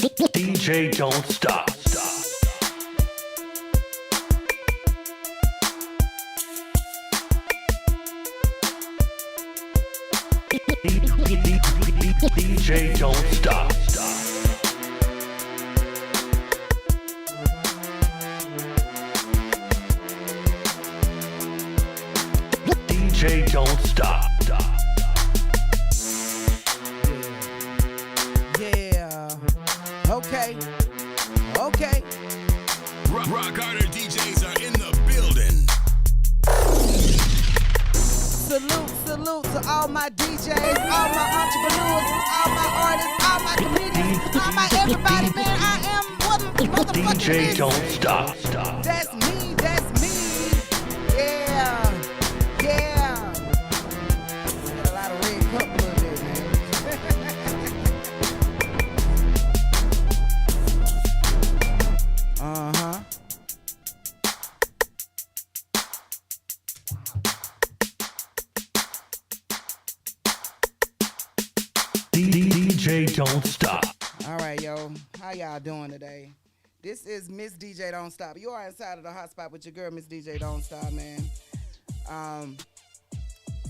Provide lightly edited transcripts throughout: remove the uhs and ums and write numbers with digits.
DJ Don't Stop. DJ Don't Stop. DJ Don't Stop. Yeah. Okay. Okay. Rock Harder DJs are in the building. Salute to all my DJs, all my entrepreneurs, all my artists, all my comedians, all my everybody, man. I am what motherfucking DJ Don't Stop. That's me, that's me. Yeah. Yeah. Got a lot of red cup up there, man. Uh-huh. DJ Don't Stop. All right, yo. How y'all doing today? This is Miss DJ Don't Stop. You are inside of the hotspot with your girl, Miss DJ Don't Stop, man.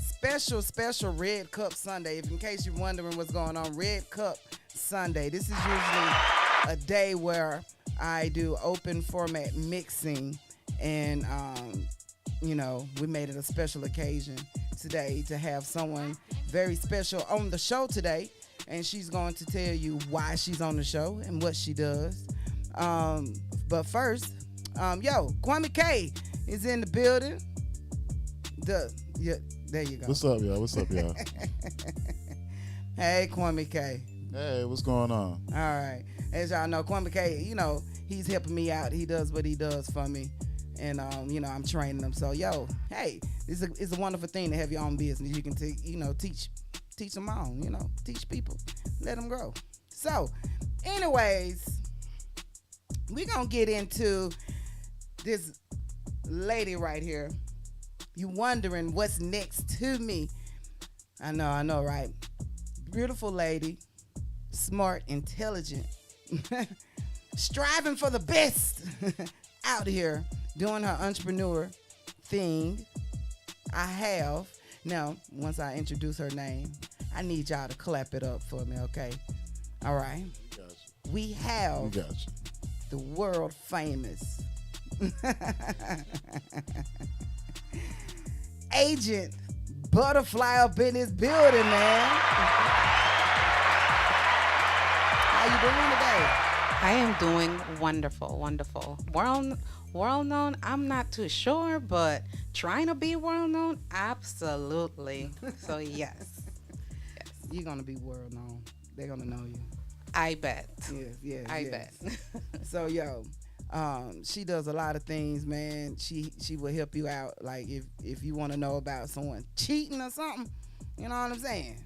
Special Red Cup Sunday. If in case you're wondering what's going on, Red Cup Sunday. This is usually a day where I do open format mixing, and you know, we made it a special occasion today to have someone very special on the show today, and she's going to tell you why she's on the show and what she does. But first, Kwame K is in the building. There you go. What's up, y'all? Hey, Kwame K. Hey, what's going on? All right. As y'all know, Kwame K, you know, he's helping me out. He does what he does for me. And, you know, I'm training him. So, hey, it's a wonderful thing to have your own business. You can, teach them on, teach people. Let them grow. So, anyways, we're going to get into this lady right here. You wondering what's next to me. I know, right? Beautiful lady, smart, intelligent, striving for the best out here doing her entrepreneur thing. Now, once I introduce her name, I need y'all to clap it up for me, okay? All right. Gotcha. We have the world famous Agent Butterfly up in this building, man. How you doing today? I am doing wonderful. World known, I'm not too sure, but trying to be world known, absolutely. So yes. You're gonna be world known. They're gonna know you. I bet. Yes. I bet. So she does a lot of things, man. She will help you out. Like if you want to know about someone cheating or something, you know what I'm saying?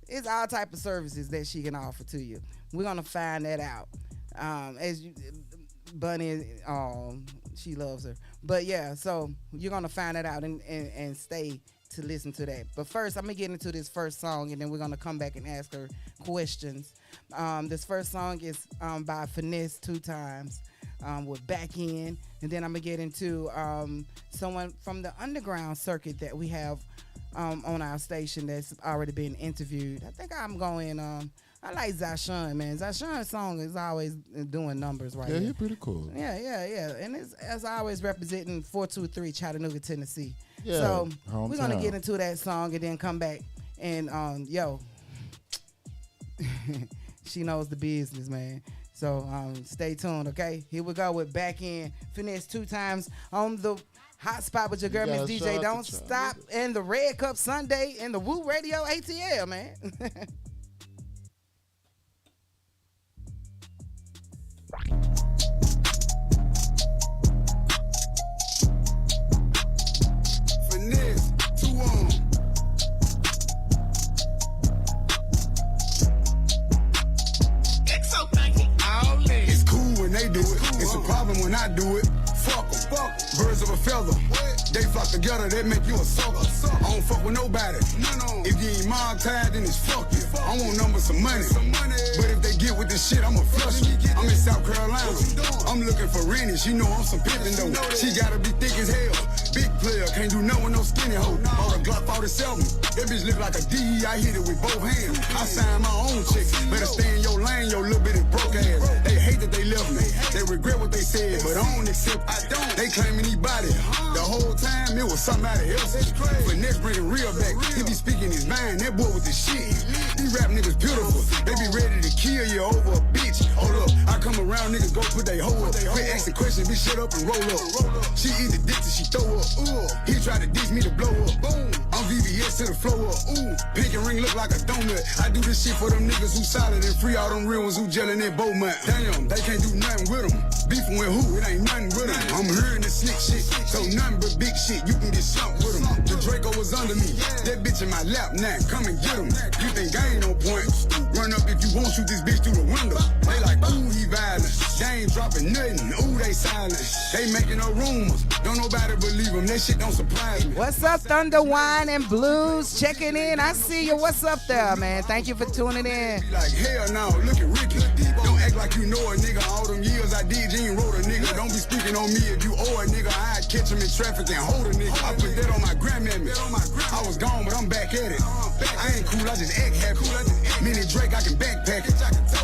It's all type of services that she can offer to you. We're gonna find that out. Bunny, she loves her. But yeah, so you're gonna find that out and stay to listen to that. But first, I'm gonna get into this first song, and then we're gonna come back and ask her questions. This first song is by Finesse 2 Times. With Back In, and then I'm gonna get into someone from the underground circuit that we have on our station that's already been interviewed. I think I'm going. I like Zashawn, man. Zashawn's song is always doing numbers right Yeah, here. he's pretty cool. Yeah, and it's as always representing 423 Chattanooga, Tennessee. Yeah, so hometown. we're gonna get into that song and then come back and she knows the business, man. So stay tuned, okay? Here we go with Back In, Finesse 2 Times on the hotspot with your girl, Miss DJ Don't Stop, and the Red Cup Sunday and the WOO Radio ATL, man. Finesse, 2 on. It's cool when they do it. It's a problem when I do it. Fuck 'em. Birds of a feather. They flock together, they make you a sucker. I don't fuck with nobody. If you ain't mob tied, then it's fuck you. I want numbers, some money. But if they get with this shit, I'ma flush you. I'm in South Carolina. I'm looking for Rennie. She know I'm some pimpin' though. She gotta be thick as hell. Big player, can't do nothing with no skinny hoe. Or a Glock 47. That bitch look like a D. I hit it with both hands. I signed my own chick. Better stay in your lane, your little bitty broke ass. They hate that they left me. They regret what they said, but I don't accept. I don't. They claiming he body. The whole time it was somebody else. But next bringing real back. He be speaking his mind. That boy with the shit. These rap niggas beautiful. They be ready to kill you over a bitch. Hold up, I come around, niggas go put they hoe up. Quit asking questions, bitch, shut up and roll up. She eat the dick till she throw up. He try to diss me to blow up. Boom, I'm VVS to the flow up. Pink and ring look like a donut. I do this shit for them niggas who solid and free all them real ones who gelling in Beaumont. Damn, they can't do nothing with them. Beefing with who? It ain't nothing with them. I'm hearing the slick shit, so nothing but big shit. You can get slumped with them. The Draco was under me. That bitch in my lap now. Come and get him. You think I ain't no point? Run up if you want, shoot this bitch through the window. They like, ooh, he violent. They ain't dropping nothing. Ooh, they silent. They making no rumors. Don't nobody believe them. That shit don't surprise me. What's up, Thunder Wine and Blues? Checking in. I see you. What's up there, man? Thank you for tuning in. Like, hell no. Look at Ricky. Don't act like you know a nigga. All them years I did, you ain't wrote a nigga. Don't be speaking on me. If you owe a nigga, I'd catch him in traffic and hold a nigga. I put that on my grandmammy. I was gone, but I'm back at it. I ain't cool, I just act happy. Mini Drake, I can backpack it.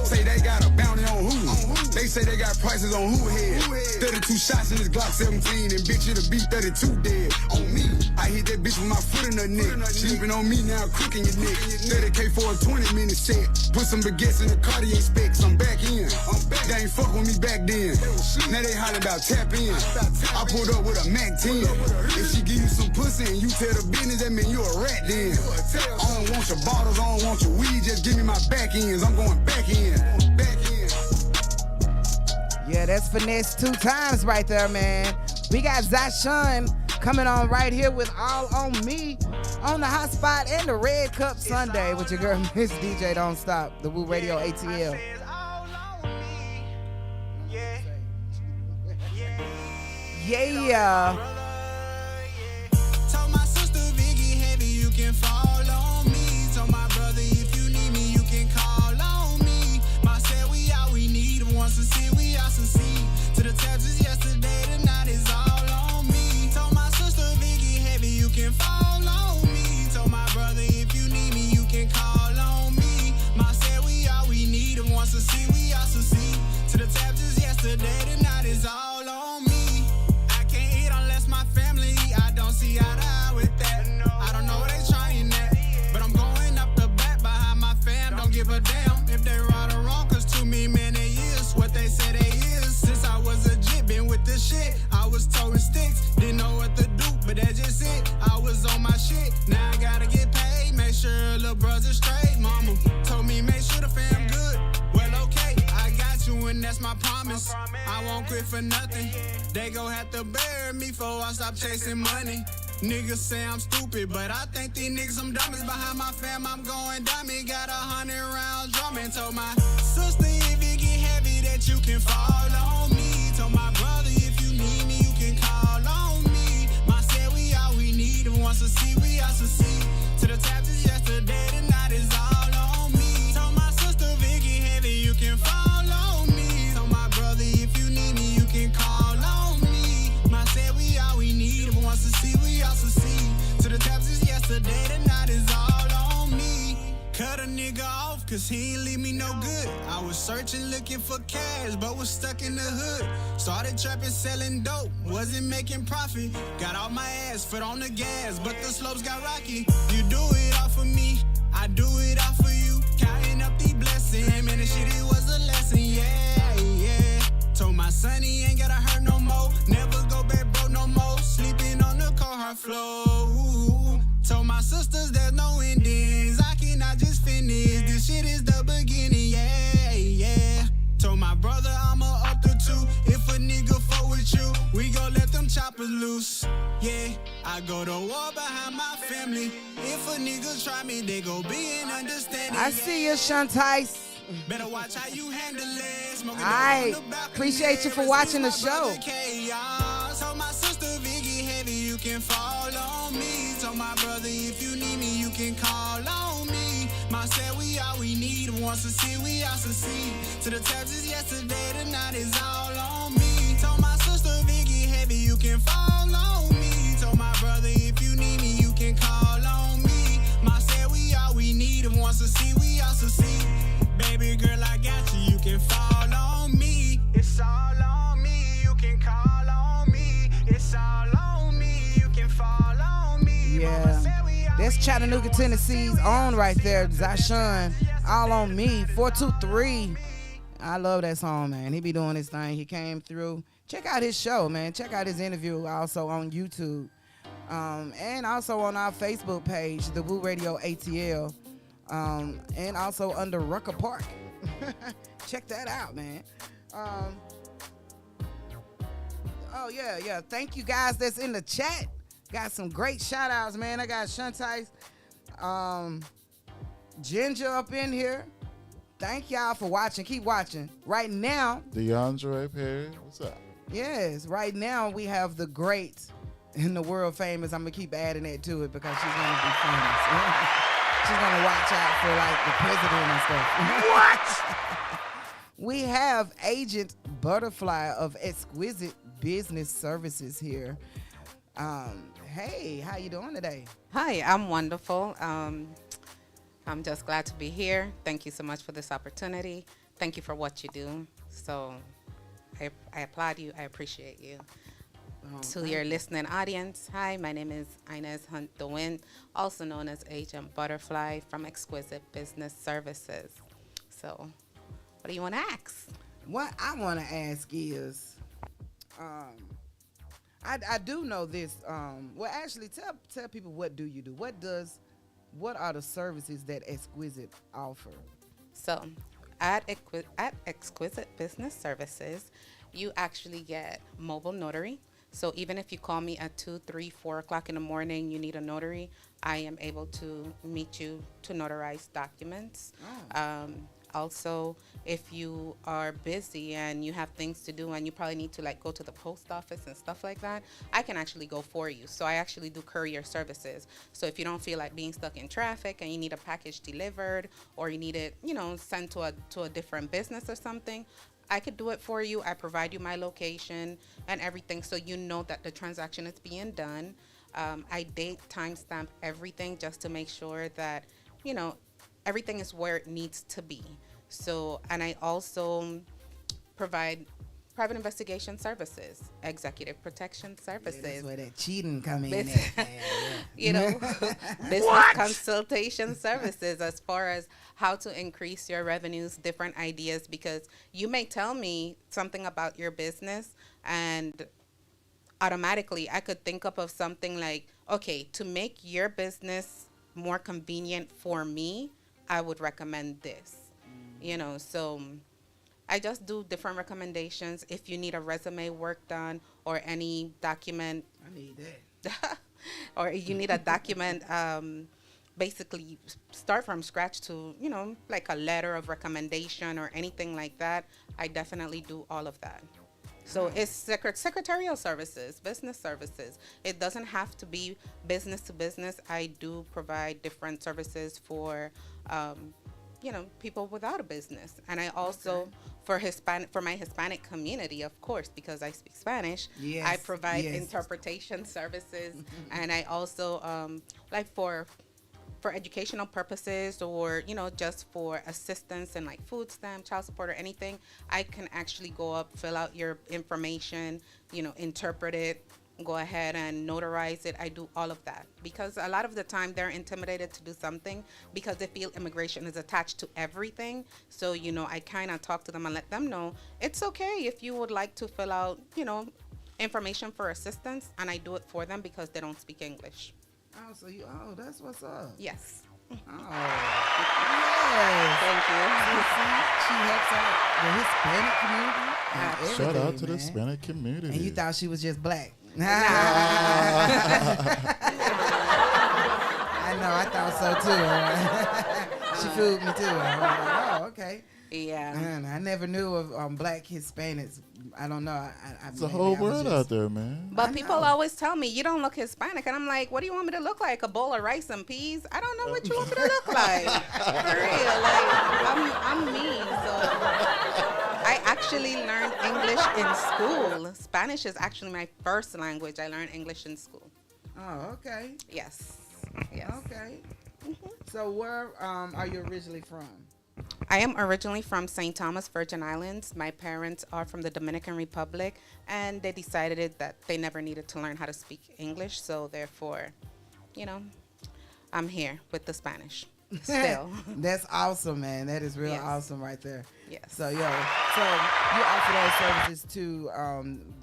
Say they got a bounty on who? They say they got prices on who head. 32 shots in this Glock 17, and bitch, it'll be 32 dead. On me, I hit that bitch with my foot in her neck. Sleeping on me now, crooking your neck. 30K for a 20-minute set. Put some baguettes in the Cartier specs. I'm back in. They ain't fuck with me back then. Now they holler about tap in. I pulled up with a Mac 10. If she give you some pussy and you tell the business, that mean you a rat then. I don't want your bottles, I don't want your weed, just give me my back ends. I'm going back in. Yeah, that's finesse 2 times right there, man. We got Zashawn coming on right here with All On Me on the HOTSPOT and the Red Cup Sunday with your girl, MSDJ Don't Stop, the WOO Radio ATL. Yeah. Told my sister Vicky heavy, you can fall on me. Told my brother if you need me, you can call on me. My said we all we need, once to see we all succeed. To the tabs is yesterday, tonight is all on me. Told my sister Vicky heavy, you can fall on me. Told my brother if you need me, you can call on me. My said we all we need, once to see we all succeed. To the tabs is yesterday, tonight is all on me. My family, I don't see eye to eye with that. I don't know what they trying at, but I'm going up the back behind my fam. Don't give a damn if they right or wrong, cause to me, man, they is what they say they is. Since I was a jit, been with the shit. I was towing sticks, didn't know what to do, but that's just it. I was on my shit, now I gotta get paid. Make sure little brother straight. Mama told me make sure the fam good. Well, okay, I got you, and that's my promise. I won't quit for nothing. They gon' have to bury me before I stop chasing money. Niggas say I'm stupid, but I think these niggas I'm dummies. Behind my fam, I'm going dummy. Got 100 rounds drumming. Told my sister if it get heavy that you can fall on me. Told my brother if you need me, you can call on me. My said we all we need, and once to see we all succeed. To the tabs is yesterday, tonight is all on me. Told my sister Vicky heavy, you can fall on me. Told my brother if you need me, you can call on me. My said we all we need, and once to see we all succeed. To the tabs is yesterday, tonight is all on me. Cut a nigga off, cause he ain't leave me no good. I was searching, looking for cash, but was stuck in the hood. Started trapping, selling dope, wasn't making profit. Got off my ass, foot on the gas, but the slopes got rocky. You do it all for me, I do it all for you. Counting up the blessings, man, this shit, it was a lesson, yeah, yeah. Told my son he ain't gotta hurt no more. Never go back broke no more. Sleeping on the car floor. Told my sisters there's no endings. I cannot just finish. This shit is the beginning, yeah, yeah. Told my brother I'ma up the 2. If a nigga fuck with you, we gon' let them choppers loose. Yeah, I go to war behind my family. If a nigga try me, they go be in understanding. I see you, Shantice. Better watch how you handle it. Appreciate you for watching the show. Told my sister Vicky heavy, you can said we all we need. Wants to see we all succeed. To the taxes yesterday, tonight is all on me. Told my sister if it get heavy, you can fall on me. Told my brother if you need me, you can call on me. Ma said we all we need. Wants to see we all succeed. Baby girl, I got you. You can fall on me. It's all on me. You can call on me. It's all on me. You can fall on me. Yeah. That's Chattanooga, Tennessee's own right there, Zashun. All on me, 423. I love that song, man. He be doing his thing. He came through. Check out his show, man. Check out his interview also on YouTube. And also on our Facebook page, the WOO Radio ATL. And also under Rucker Park. Check that out, man. Oh, yeah. Thank you guys that's in the chat. Got some great shout outs, man. I got Shoutouts, Ginger up in here. Thank y'all for watching. Keep watching. Right now, DeAndre Perry, what's up? yes, right now we have the great and the world famous. I'm going to keep adding that to it because she's going to be famous. She's going to watch out for like the president and stuff. What? We have Agent Butterfly of Exquisite Business Services here. Hey, how you doing today? Hi, I'm wonderful. I'm just glad to be here. Thank you so much for this opportunity. Thank you for what you do. So I applaud you. I appreciate you. To your listening audience, hi, my name is Inez Hunt DeWin, also known as Agent Butterfly from Exquisite Business Services. So what do you want to ask? What I want to ask is, I do know this. Well, actually, tell people, what do you do? What are the services that Exquisite offer? So at Exquisite Business Services, you actually get mobile notary. So even if you call me at 2, 3, 4 o'clock in the morning, you need a notary, I am able to meet you to notarize documents. Also, if you are busy and you have things to do and you probably need to like go to the post office and stuff like that, I can actually go for you. So I actually do courier services. So if you don't feel like being stuck in traffic and you need a package delivered or you need it, sent to a different business or something, I could do it for you. I provide you my location and everything so you know that the transaction is being done. I date, timestamp everything just to make sure that, everything is where it needs to be. So, and I also provide private investigation services, executive protection services. Yeah, that's where that cheating come in. Business consultation services as far as how to increase your revenues, different ideas, because you may tell me something about your business and automatically I could think up of something like, okay, to make your business more convenient for me, I would recommend this, so I just do different recommendations. If you need a resume work done or any document, I need that. or you need a document, basically start from scratch to, like a letter of recommendation or anything like that, I definitely do all of that. So it's secretarial services, business services. It doesn't have to be business to business. I do provide different services for, people without a business. And I also, for my Hispanic community, of course, because I speak Spanish, I provide interpretation services. And I also, like for educational purposes or, just for assistance and like food stamp, child support or anything, I can actually go up, fill out your information, interpret it, go ahead and notarize it. I do all of that because a lot of the time they're intimidated to do something because they feel immigration is attached to everything. So, I kind of talk to them and let them know it's okay if you would like to fill out, information for assistance, and I do it for them because they don't speak English. Oh, so that's what's up. Yes. Oh, yes. Thank you. She helps out the Hispanic community. And Shout out everything, to the man. Hispanic community. And you thought she was just black. I know, I thought so too. She fooled me too. I was like, oh, okay. Yeah. Man, I never knew of black Hispanics. I don't know. It's a whole world out there, man. But I people know. always tell me, you don't look Hispanic. And I'm like, what do you want me to look like? A bowl of rice and peas? I don't know what you want me to look like. For real. Like, I'm mean. So I actually learned English in school. Spanish is actually my first language. I learned English in school. Oh, okay. Yes. Yes. Okay. So where are you originally from? I am originally from St. Thomas, Virgin Islands. My parents are from the Dominican Republic, and they decided that they never needed to learn how to speak English. So therefore, you know, I'm here with the Spanish still. That's awesome, man. That is real Yes. awesome right there. Yes. So, so you offer those services to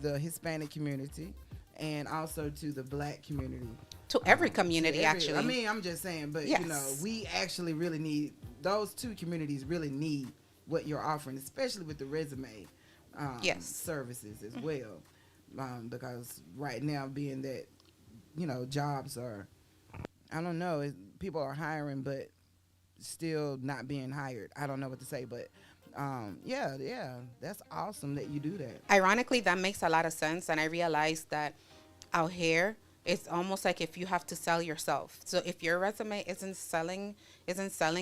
the Hispanic community and also to the black community. To every community, To every- actually. I mean, I'm just saying, but Yes. you know, we actually really need, those two communities really need what you're offering, especially with the resume Yes. services as well. Because right now, being that, you know, jobs are, I don't know, people are hiring, but still not being hired. I don't know what to say, but yeah, that's awesome that you do that. Ironically, that makes a lot of sense, and I realized that out here, it's almost like if you have to sell yourself. So if your resume isn't selling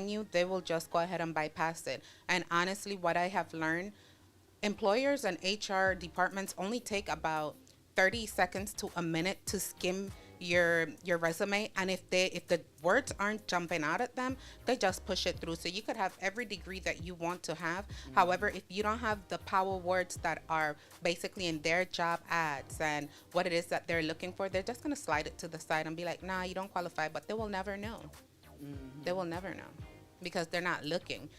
you, they will just go ahead and bypass it. And honestly, what I have learned, employers and HR departments only take about 30 seconds to a minute to skim your resume, and if the words aren't jumping out at them, they just push it through. So you could have every degree that you want to have. However, if you don't have the power words that are basically in their job ads and what it is that they're looking for, they're just going to slide it to the side and be like, nah, you don't qualify. But they will never know. They will never know because they're not looking.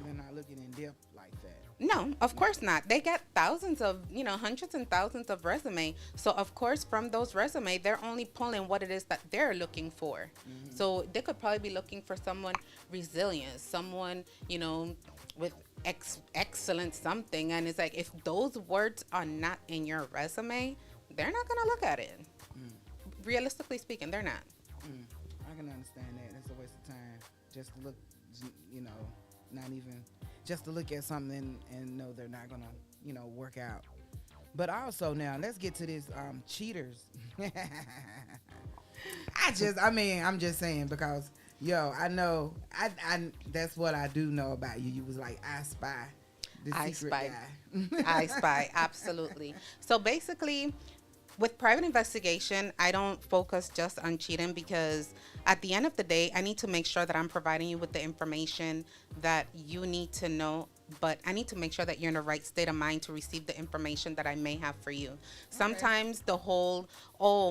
They're not looking in depth like that. No, of course not. They get thousands of, hundreds and thousands of resume. So of course, from those resume, they're only pulling what it is that they're looking for. So they could probably be looking for someone resilient, someone, with excellent something. And it's like, if those words are not in your resume, they're not going to look at it. Realistically speaking, they're not. I can understand that. It's a waste of time just to look, not even just to look at something and know they're not gonna, work out. But also now, let's get to this cheaters. I'm just saying because, I know, I that's what I do know about you. You was like, I spy, the secret guy. I spy, absolutely. So basically, with private investigation, I don't focus just on cheating because at the end of the day, I need to make sure that I'm providing you with the information that you need to know, but I need to make sure that you're in the right state of mind to receive the information that I may have for you. Sometimes the whole,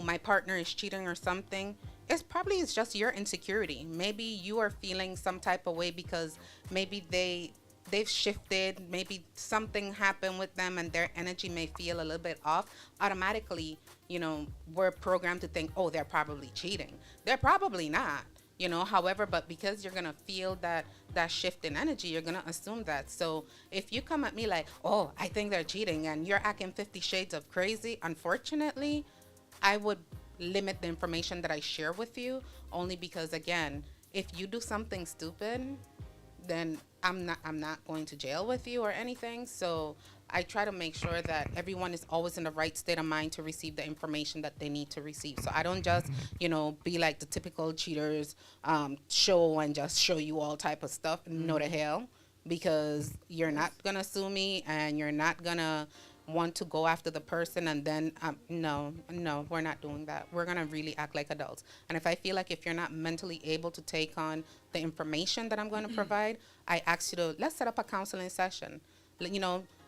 my partner is cheating or something, it's just your insecurity. Maybe you are feeling some type of way because maybe they've shifted, maybe something happened with them and their energy may feel a little bit off. Automatically, we're programmed to think, they're probably cheating. They're probably not, however, but because you're going to feel that shift in energy, you're going to assume that. So if you come at me like, I think they're cheating and you're acting 50 shades of crazy, unfortunately, I would limit the information that I share with you only because, again, if you do something stupid, then I'm not going to jail with you or anything. So I try to make sure that everyone is always in the right state of mind to receive the information that they need to receive. So I don't just, be like the typical cheaters show and just show you all type of stuff. No to hell, because you're not going to sue me and you're not going to want to go after the person and then no, we're not doing that. We're gonna really act like adults. And if I feel like if you're not mentally able to take on the information that I'm going to provide, I ask you let's set up a counseling session.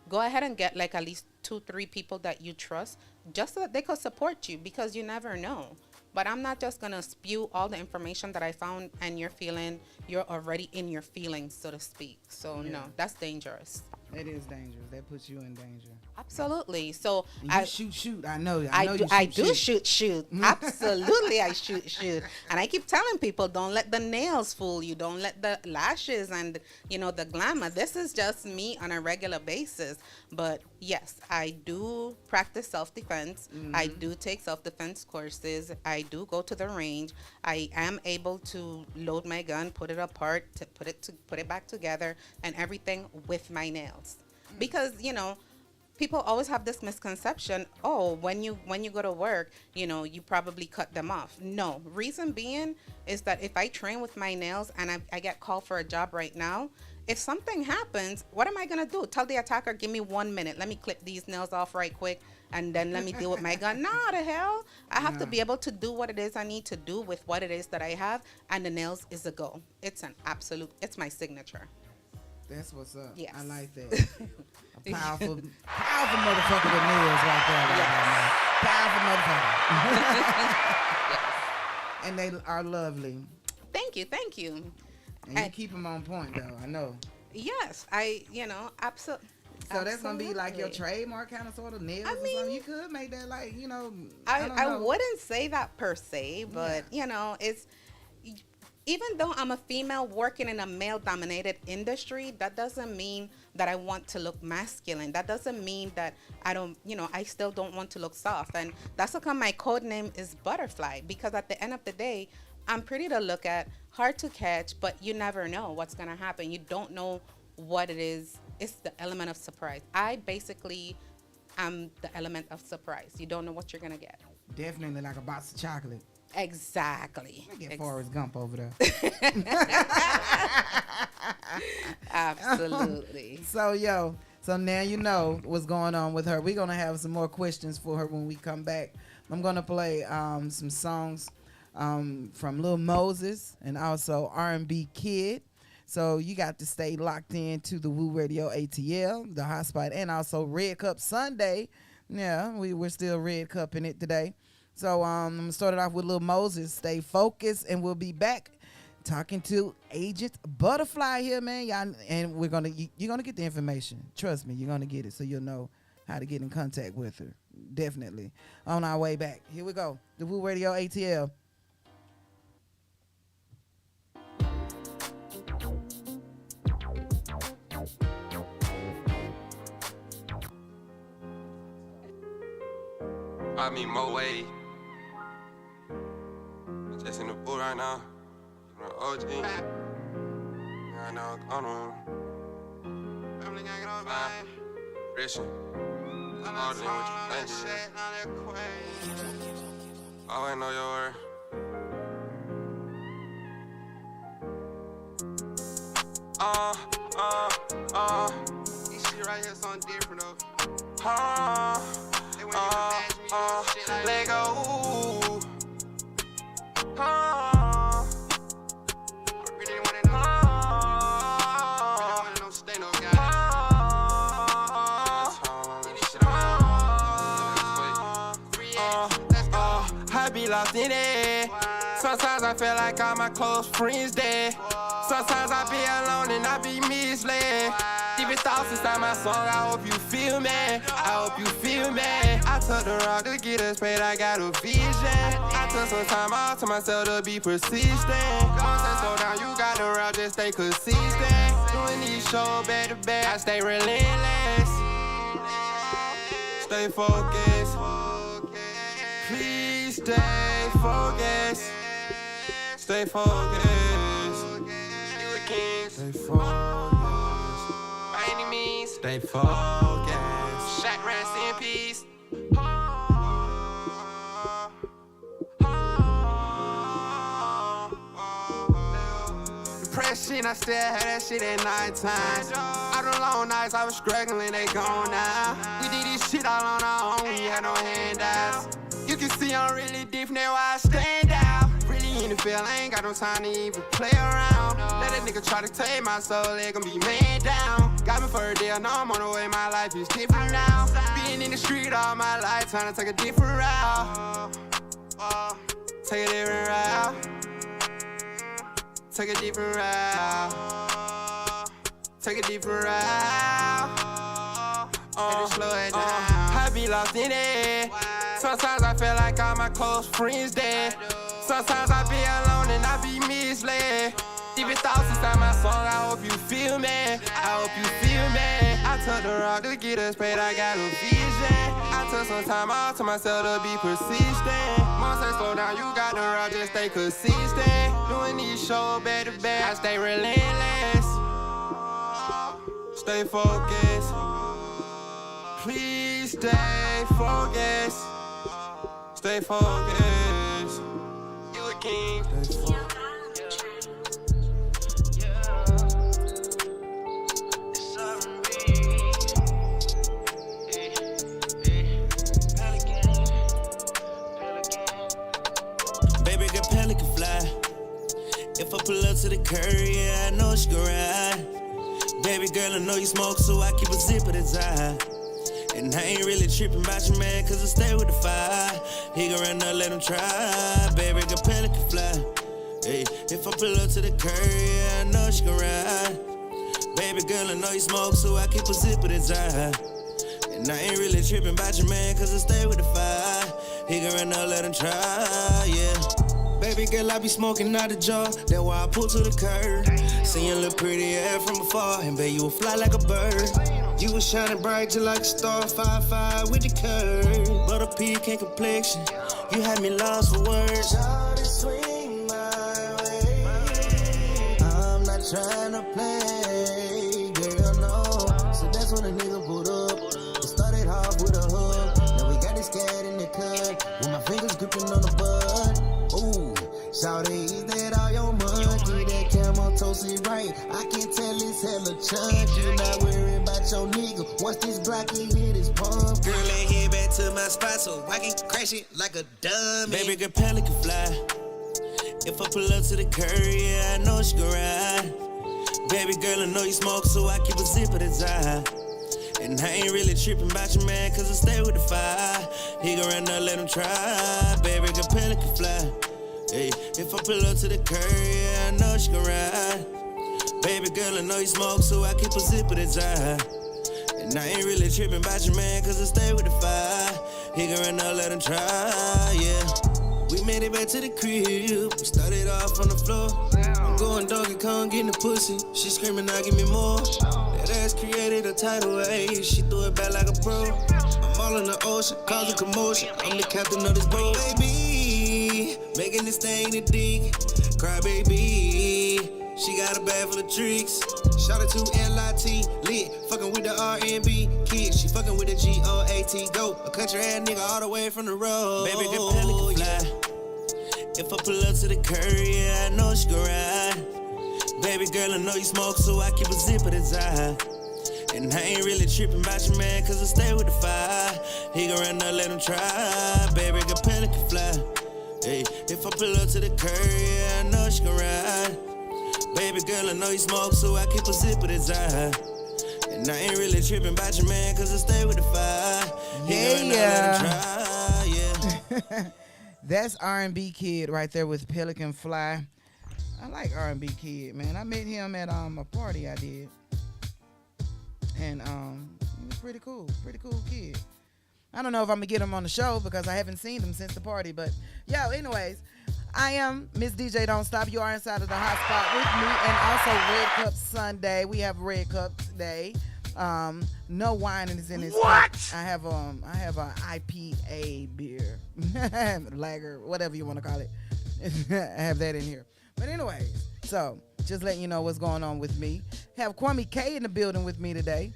Go ahead and get like at least 2-3 people that you trust just so that they could support you, because you never know. But I'm not just gonna spew all the information that I found and you're already in your feelings, so to speak. So no, that's dangerous. That is dangerous. That puts you in danger. Absolutely. So And you shoot. I know. I do shoot. Absolutely, I shoot. And I keep telling people, don't let the nails fool you. Don't let the lashes and, the glamour. This is just me on a regular basis. But yes, I do practice self-defense. I do take self-defense courses. I do go to the range. I am able to load my gun, put it apart, to put it back together, and everything with my nails. Because, people always have this misconception, when you go to work, you probably cut them off. No, reason being is that if I train with my nails and I get called for a job right now, if something happens, what am I going to do? Tell the attacker, give me 1 minute. Let me clip these nails off right quick, and then let me deal with my gun. Nah, the hell. I have to be able to do what it is I need to do with what it is that I have, and the nails is a go. It's it's my signature. That's what's up. Yes. I like that. A powerful motherfucker with nails right there. Powerful motherfucker. And they are lovely. Thank you. And you keep them on point, though. I know. Yes, absolutely. So that's gonna be like your trademark kind of sort of nails or something. You could make that like, I wouldn't say that per se, but it's, even though I'm a female working in a male-dominated industry, that doesn't mean that I want to look masculine. That doesn't mean that I don't, I still don't want to look soft. And that's how come my code name is Butterfly, because at the end of the day, I'm pretty to look at, hard to catch, but you never know what's going to happen. You don't know what it is. It's the element of surprise. I basically am the element of surprise. You don't know what you're going to get. Definitely like a box of chocolate. Exactly. Get Forrest Gump over there. Absolutely. So now you know what's going on with her. We're going to have some more questions for her when we come back. I'm going to play some songs from Lil Moses and also RBKid. So you got to stay locked in to the WOO Radio ATL, the HOTSPOT, and also Red Cup Sunday. Yeah, we're still Red Cupping it today. So I'm going to start it off with Lil Moses. Stay focused, and we'll be back talking to Agent Butterfly here, man. Y'all, and you're going to get the information. Trust me, you're going to get it so you'll know how to get in contact with her. Definitely. On our way back. Here we go. The WOO Radio ATL. I mean, Mo way. Just in the pool right now. From the OG. I know I'm on. Family gang on vibe. Richard. Harder than what you think. Always know your word. This shit right here something different though. They wouldn't even imagine me doing shit like let go. I really wanna know. Really wanna know, stay no guy. I be lost in it. Sometimes I feel like all my close friends dead. Sometimes I be alone and I be misled. Deep thoughts inside my song, I hope you feel me. I hope you feel me. I took the rock to get us paid, I got a vision. I took some time out to myself to be persistent. Don't say slow down, you got the route, just stay consistent. Doing these shows back to back, I stay relentless. Stay focused. Please stay focused. Stay focused. You a king. Stay focused. By any means. Stay focused. Shaq, rest in peace. Depression, I still had that shit at nighttime. Out on long nights, I was struggling, they gone now. We did this shit all on our own, we had no handouts. You can see I'm really different, that's why I stand out. Really in the field, I ain't got no time to even play around. Let a nigga try to take my soul, they gon' be man down. Got me for a deal, now I'm on the way, my life is different now. Being in the street all my life, trying to take a different route. Take a different route. Take a different route. Take a different route. slow it down. I be lost in it. Sometimes I feel like all my close friends dead. Sometimes I be alone and I be misled. Deep thoughts inside my song, I hope you feel me. I hope you feel me. I took the rock to get us paid, I got a vision. I took some time off to myself to be persistent. Mom say slow down, you got the rock, just stay consistent. Doing these shows back to back, I stay relentless. Stay focused. Please stay focused. Stay focused. You a king. Stay focused. Baby girl, pelican fly. If I pull up to the curb, yeah, I know she gon' ride. Baby girl, I know you smoke, so I keep a zip at the time. And I ain't really tripping about your man, cause I stay with the fire. He gon' run up, let him try. Baby girl, pelican fly. Hey, if I pull up to the curb, yeah, I know she gon' ride. Baby girl, I know you smoke, so I keep a zip at the time. And I ain't really tripping about your man, cause I stay with the fire. He gon' run up, let him try, yeah. Baby girl, I be smoking out the jar. That's why I pull to the curb. See you look pretty air from afar, and babe, you will fly like a bird. You was shining bright just like a star, 5'5" with the curve. Butter pecan complexion, you had me lost for words. Shawty swing my way. I'm not trying to play, girl, no. So that's when a nigga pulled up. It started off with a hug. Now we got this cat in the cut, with my fingers gripping on the bud. Ooh, shawty, is that all your money? That camel toasted right. I can tell it's hella chunk. You not worried about your nigga. Once this block hit his pump. Girl, ain't head back to my spot so I can crash it like a dummy. Baby girl, pelican fly. If I pull up to the curb, yeah, I know she gon' ride. Baby girl, I know you smoke, so I keep a zip at the time. And I ain't really tripping about your man, cause I stay with the fire. He gon' run up, let him try. Baby girl, pelican fly. Hey, if I pull up to the curb, yeah, I know she gon' ride. Baby girl, I know you smoke, so I keep a zip at the time. And I ain't really tripping about your man, cause I stay with the fire. He gon' run up, let him try, yeah. We made it back to the crib, we started off on the floor. I'm going Donkey Kong, getting the pussy. She screaming, now give me more. That ass created a tidal wave, she threw it back like a pro. I'm all in the ocean, causing commotion. I'm the captain of this boat, baby. Making this thing to dig, cry baby. She got a bag full of tricks. Shout out to LIT, lit, fucking with the R&B kid. She fucking with the GOAT, go. A country ass nigga all the way from the road. Baby girl, pelican fly. If I pull up to the curb, yeah, I know she gon' ride. Baby girl, I know you smoke, so I keep a zip at the time. And I ain't really tripping about your man, cause I stay with the fire. He gon' run up, let him try. Baby girl, pelican fly. Hey, if I pull up to the curb, yeah, I know she gon' ride. Baby girl, I know you smoke, so I keep a zip at the time. And I ain't really tripping about your man, cause I stay with the fire. He gon' run up, let him try, yeah. That's RBKid right there with Pelican Fly. I like RBKid, man. I met him at a party I did. And he was pretty cool kid. I don't know if I'm gonna get him on the show because I haven't seen him since the party, but yo, anyways, I am Miss DJ Don't Stop. You are inside of the hotspot with me, and also Red Cup Sunday. We have Red Cup today. No wine is in this cup. I have a IPA beer, lager, whatever you want to call it. I have that in here. But anyways, so just letting you know what's going on with me. Have Kwame K in the building with me today.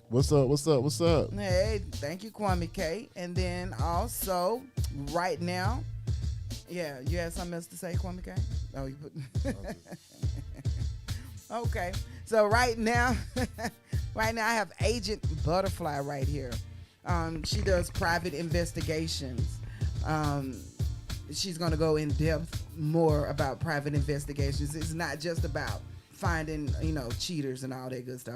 What's up? What's up? What's up? Hey, thank you, Kwame K. And then also right now, yeah, you had something else to say, Kwame K? Oh, you put. Okay, so right now, I have Agent Butterfly right here. She does private investigations. She's gonna go in depth more about private investigations. It's not just about finding, cheaters and all that good stuff.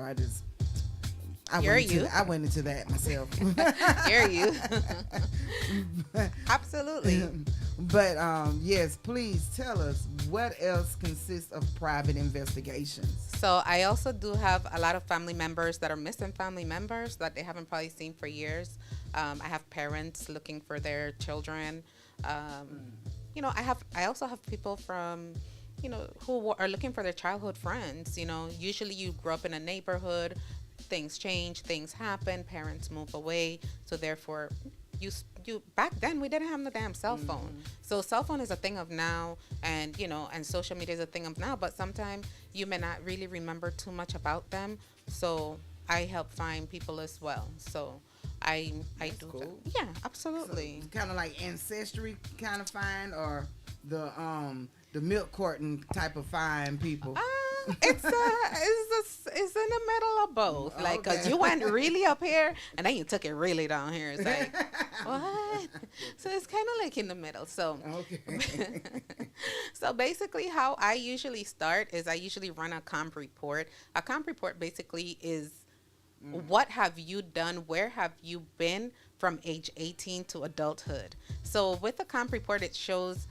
I went into that myself. Hear you. Absolutely. But yes, please tell us what else consists of private investigations. So I also do have a lot of family members that are missing family members that they haven't probably seen for years. I have parents looking for their children. You know, I also have people from, you know, who are looking for their childhood friends. You know, usually you grow up in a neighborhood, things change, things happen, parents move away, so therefore you back then we didn't have the damn cell phone. So cell phone is a thing of now, and you know, and social media is a thing of now, but sometimes you may not really remember too much about them. So I help find people as well. So I do cool. that. Yeah, absolutely. So kind of like ancestry kind of find, or the milk carton type of find people. It's in the middle of both. Like, cause you went really up here and then you took it really down here. It's like, what? So it's kind of like in the middle. So, so basically how I usually start is I usually run a comp report. A comp report basically is what have you done? Where have you been from age 18 to adulthood? So with the comp report, it shows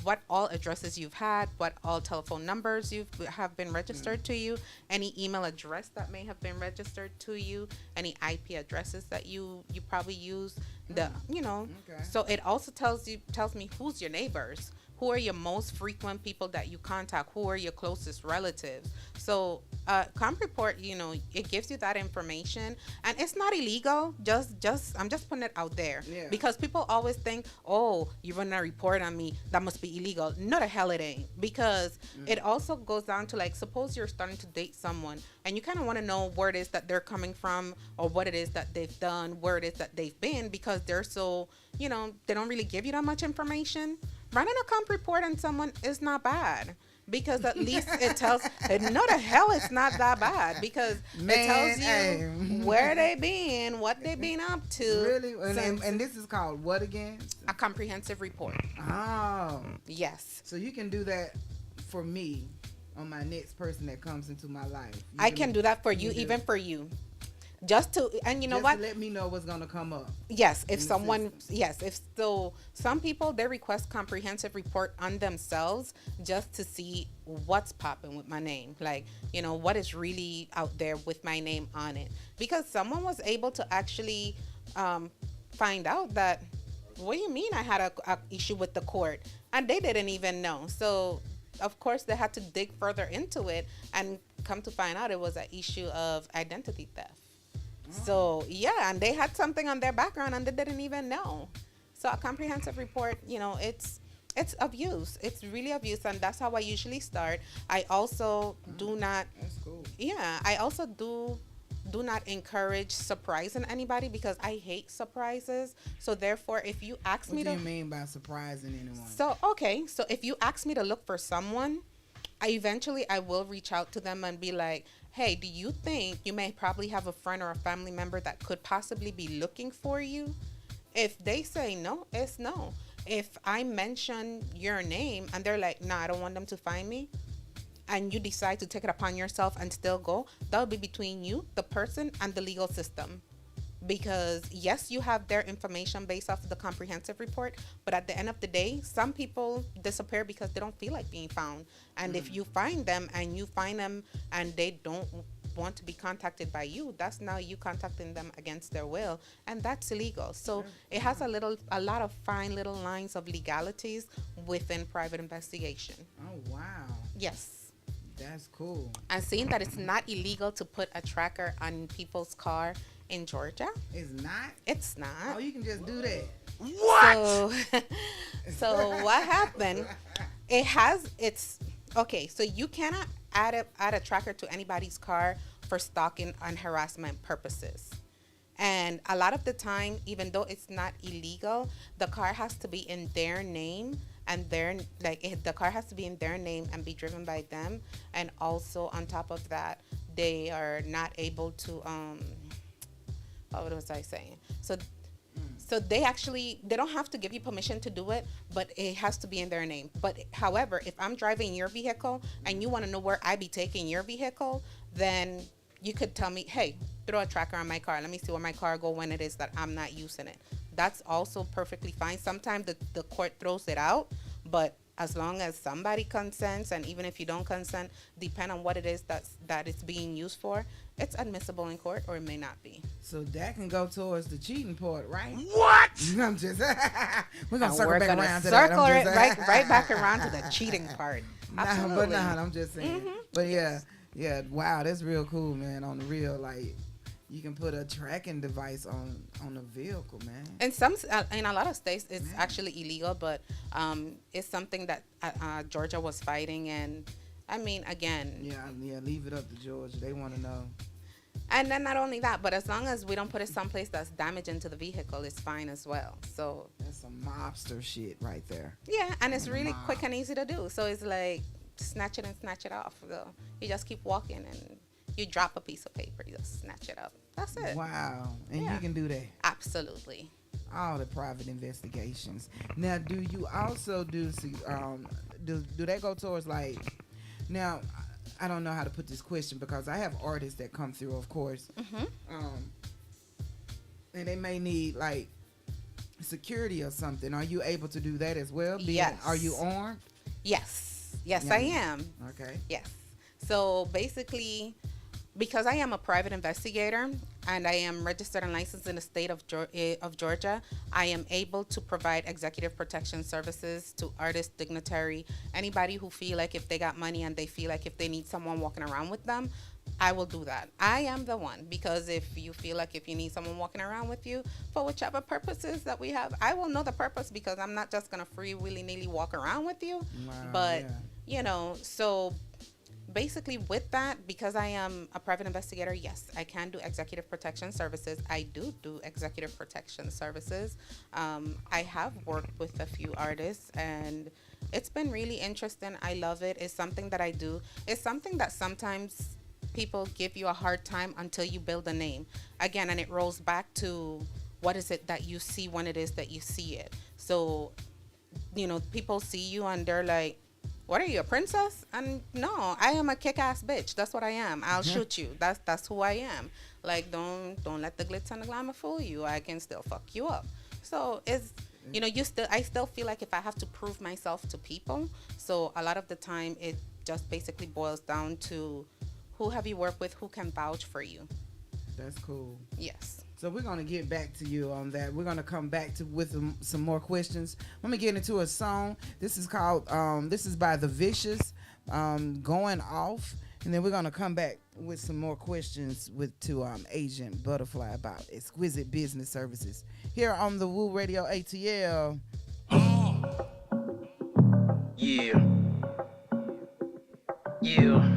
what all addresses you've had, what all telephone numbers have been registered to you, any email address that may have been registered to you, any IP addresses that you probably use, so it also tells me who's your neighbors, who are your most frequent people that you contact, who are your closest relatives. So comp report, it gives you that information, and it's not illegal. I'm just putting it out there, because people always think, oh, you're running a report on me, that must be illegal. No, the hell it ain't, because it also goes down to, like, suppose you're starting to date someone and you kind of want to know where it is that they're coming from, or what it is that they've done, where it is that they've been, because they're so, they don't really give you that much information. Running a comp report on someone is not bad, because at least it tells, no, the hell it's not that bad, because it tells you where they been, what they been up to. Really? And this is called what again? A comprehensive report. Oh. Yes. So you can do that for me on my next person that comes into my life. I can do that for you, even for you. Just to, and you know what? To let me know what's gonna come up. Yes, some people, they request comprehensive report on themselves just to see what's popping with my name, like, what is really out there with my name on it, because someone was able to actually find out that, what do you mean I had a issue with the court, and they didn't even know. So of course they had to dig further into it and come to find out it was an issue of identity theft. So yeah, and they had something on their background and they didn't even know. So a comprehensive report, it's of use. It's really of use, and that's how I usually start. I also do not. That's cool. Yeah, I also do not encourage surprising anybody, because I hate surprises. So therefore, if you ask me, what do you mean by surprising anyone? So if you ask me to look for someone, I will reach out to them and be like, hey, do you think you may probably have a friend or a family member that could possibly be looking for you? If they say no, it's no. If I mention your name and they're like, nah, I don't want them to find me, and you decide to take it upon yourself and still go, that will be between you, the person, and the legal system. Because yes, you have their information based off of the comprehensive report, but at the end of the day, some people disappear because they don't feel like being found. And if you find them and they don't want to be contacted by you, that's now you contacting them against their will, and that's illegal. So it has a lot of fine little lines of legalities within private investigation. Oh wow. Yes. That's cool. And seeing that it's not illegal to put a tracker on people's car in Georgia. It's not? It's not. Oh, you can just do that. What? So what happened? So you cannot add a tracker to anybody's car for stalking and harassment purposes. And a lot of the time, even though it's not illegal, the car has to be in their name, and the car has to be in their name and be driven by them. And also on top of that, they are not able to what was I saying? So they don't have to give you permission to do it, but it has to be in their name. But however, if I'm driving your vehicle and you want to know where I be taking your vehicle, then you could tell me, hey, throw a tracker on my car. Let me see where my car go when it is that I'm not using it. That's also perfectly fine. Sometimes the court throws it out, but as long as somebody consents, and even if you don't consent, depend on what it is that it's being used for, it's admissible in court or it may not be. So that can go towards the cheating part, right? What? I'm just we're gonna And circle we're back gonna around to that. circle I'm it just- right back around to the cheating part. Absolutely. But I'm just saying. But yeah, wow, that's real cool, man. On the real, like, you can put a tracking device on a vehicle, man. In a lot of states, it's actually illegal, but it's something that Georgia was fighting, and I mean, again. Yeah, leave it up to Georgia. They want to know. And then not only that, but as long as we don't put it someplace that's damaging to the vehicle, it's fine as well. So that's some mobster shit right there. Yeah, and it's really quick and easy to do. So it's like snatch it and snatch it off. So you just keep walking and you drop a piece of paper, you just snatch it up. That's it. Wow, and you can do that. Absolutely. All the private investigations. Now, do you also do they go towards, like, now, I don't know how to put this question because I have artists that come through, of course, and they may need, like, security or something. Are you able to do that as well? Yes. Are you armed? Yes, I am. Okay. Yes. So basically, because I am a private investigator and I am registered and licensed in the state of Georgia, I am able to provide executive protection services to artists, dignitary, anybody who feel like if they got money and they feel like if they need someone walking around with them, I will do that. I am the one, because if you feel like if you need someone walking around with you for whichever purposes that we have, I will know the purpose, because I'm not just going to free willy-nilly walk around with you. Wow, but, you know, so basically with that, because I am a private investigator, yes, I can do executive protection services. I do executive protection services. I have worked with a few artists and it's been really interesting. I love it. It's something that I do. It's something that sometimes people give you a hard time until you build a name. Again, and it rolls back to what is it that you see when it is that you see it. So, you know, people see you and they're like, what are you, a princess? And no, I am a kick-ass bitch. That's what I am. I'll shoot you. That's who I am. Like, don't let the glitz and the glamour fool you. I can still fuck you up. So it's, you know, I still feel like if I have to prove myself to people. So a lot of the time it just basically boils down to who have you worked with, who can vouch for you. That's cool. Yes. So we're going to get back to you on that. We're going to come back with some more questions. Let me get into a song. This is called, this is by The Vicious, Going Off. And then we're going to come back with some more questions to Agent Butterfly about exquisite business services here on the WOO Radio ATL. Yeah.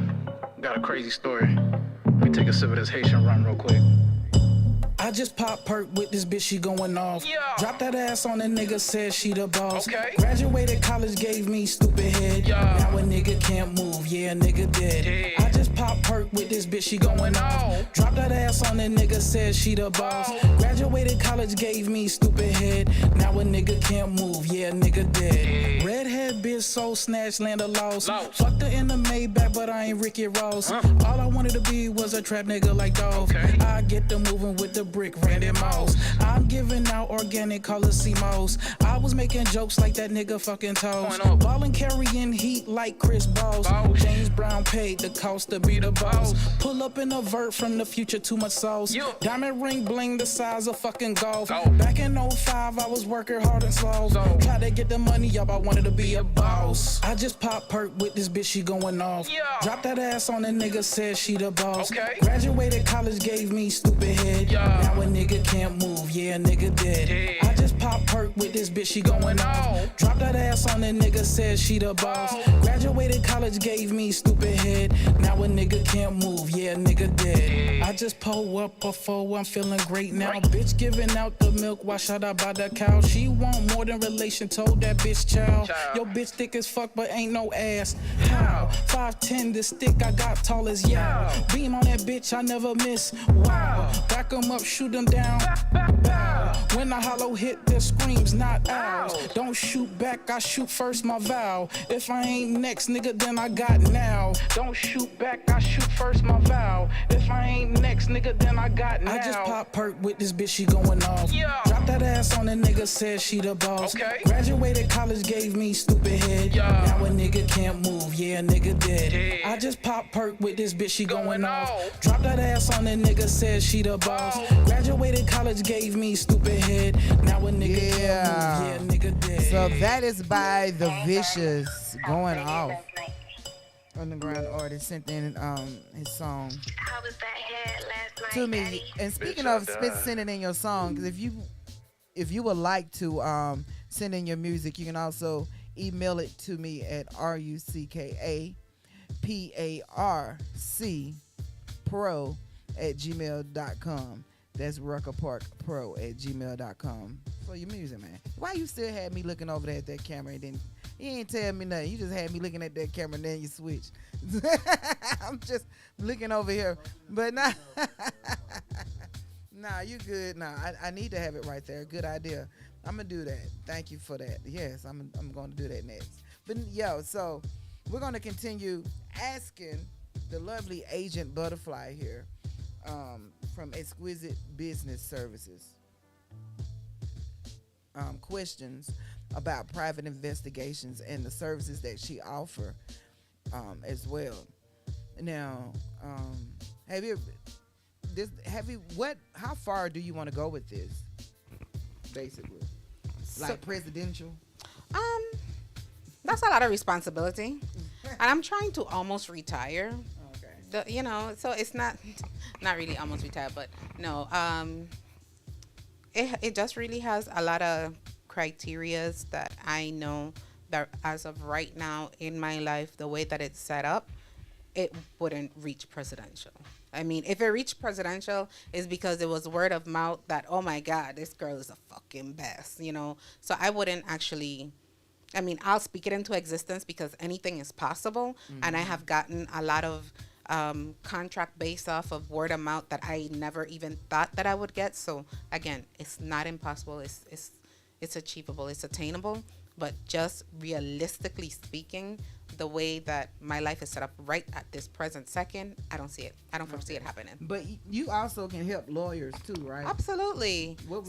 Got a crazy story. Let me take a sip of this Haitian rum real quick. I just pop perk with this bitch, she going off. Yeah. Drop that ass on a nigga, said she the boss. Okay. Graduated college, gave me stupid head. Yeah. Now a nigga can't move, yeah, a nigga dead. Yeah. I just pop perk with this bitch, she going off. Drop that ass on a nigga, said she the boss. Graduated college, gave me stupid head. Now a nigga can't move, yeah, a nigga dead. Yeah. Redhead bitch, soul snatch, land of lost. Fucked her in the Maybach, but I ain't Ricky Ross. All I wanted to be was a trap nigga like Dolph. Okay. I get the moving with the brick, Randy Moss. I'm giving out organic color C-Moss. I was making jokes like that nigga fucking toast. Ballin' carrying heat like Chris Boss. James Brown paid the cost to be the boss. Pull up in a vert from the future, too much sauce. Diamond ring bling the size of fucking golf. Back in 05, I was working hard and slow. Tried to get the money up, I wanted to be a boss. I just pop perk with this bitch, she going off. Drop that ass on a nigga, said she the boss. Graduated college, gave me stupid head. Now a nigga can't move, yeah, a nigga dead. I just pop perk with this bitch, she going off. Drop that ass on a nigga, said she the boss. Graduated college, gave me stupid head. Now a nigga can't move, yeah, a nigga dead. I just pull up before I'm feeling great now. Bitch giving out the milk, why should I buy the cow? She want more than relation, told that bitch child. Yo, bitch thick as fuck, but ain't no ass. How? 5'10", the stick I got tall as Beam on that bitch, I never miss. Wow. Back 'em up, shoot 'em down. Bow. When I hollow hit, their screams, not ours. Don't shoot back, I shoot first, my vow. If I ain't next, nigga, then I got now. Don't shoot back, I shoot first, my vow. If I ain't next, nigga, then I got now. I just pop perk with this bitch, she going off. Drop that ass on a nigga, said she the boss. Graduated college, gave me stupid head. Now a nigga can't move, yeah, a nigga dead. I just pop perk with this bitch, she going off. Drop that ass on a nigga, said she the boss. Graduated college, gave me stupid head. Now a nigga can't move, yeah, a nigga dead. So that is by The Vicious, going off. Underground artist sent in his song to me. And speaking of sending in your song, because if you would like to send in your music, you can also email it to me at ruckaparkpro@gmail.com. That's ruckaparkpro@gmail.com. For your music, man. Why you still had me looking over there at that camera and then you ain't tell me nothing? You just had me looking at that camera and then you switch. I'm just looking over here. But nah, nah, you good. Nah, I need to have it right there. Good idea. I'm going to do that. Thank you for that. Yes, I'm going to do that next. But yo, so we're going to continue asking the lovely Agent Butterfly here from Exquisite Business Services questions about private investigations and the services that she offer as well. Now, how far do you want to go with this? Basically, like presidential. That's a lot of responsibility, and I'm trying to almost retire. Okay. So it's not really almost retired, but no. It just really has a lot of criterias that I know that as of right now in my life, the way that it's set up, it wouldn't reach presidential. I mean, if it reached presidential, it's because it was word of mouth that, oh my God, this girl is the fucking best, So I wouldn't actually, I'll speak it into existence because anything is possible. Mm-hmm. And I have gotten a lot of contract based off of word of mouth that I never even thought that I would get. So again, it's not impossible. It's achievable. It's attainable. But just realistically speaking, the way that my life is set up right at this present second, I don't see it. I don't foresee it happening. But you also can help lawyers too, right? Absolutely. What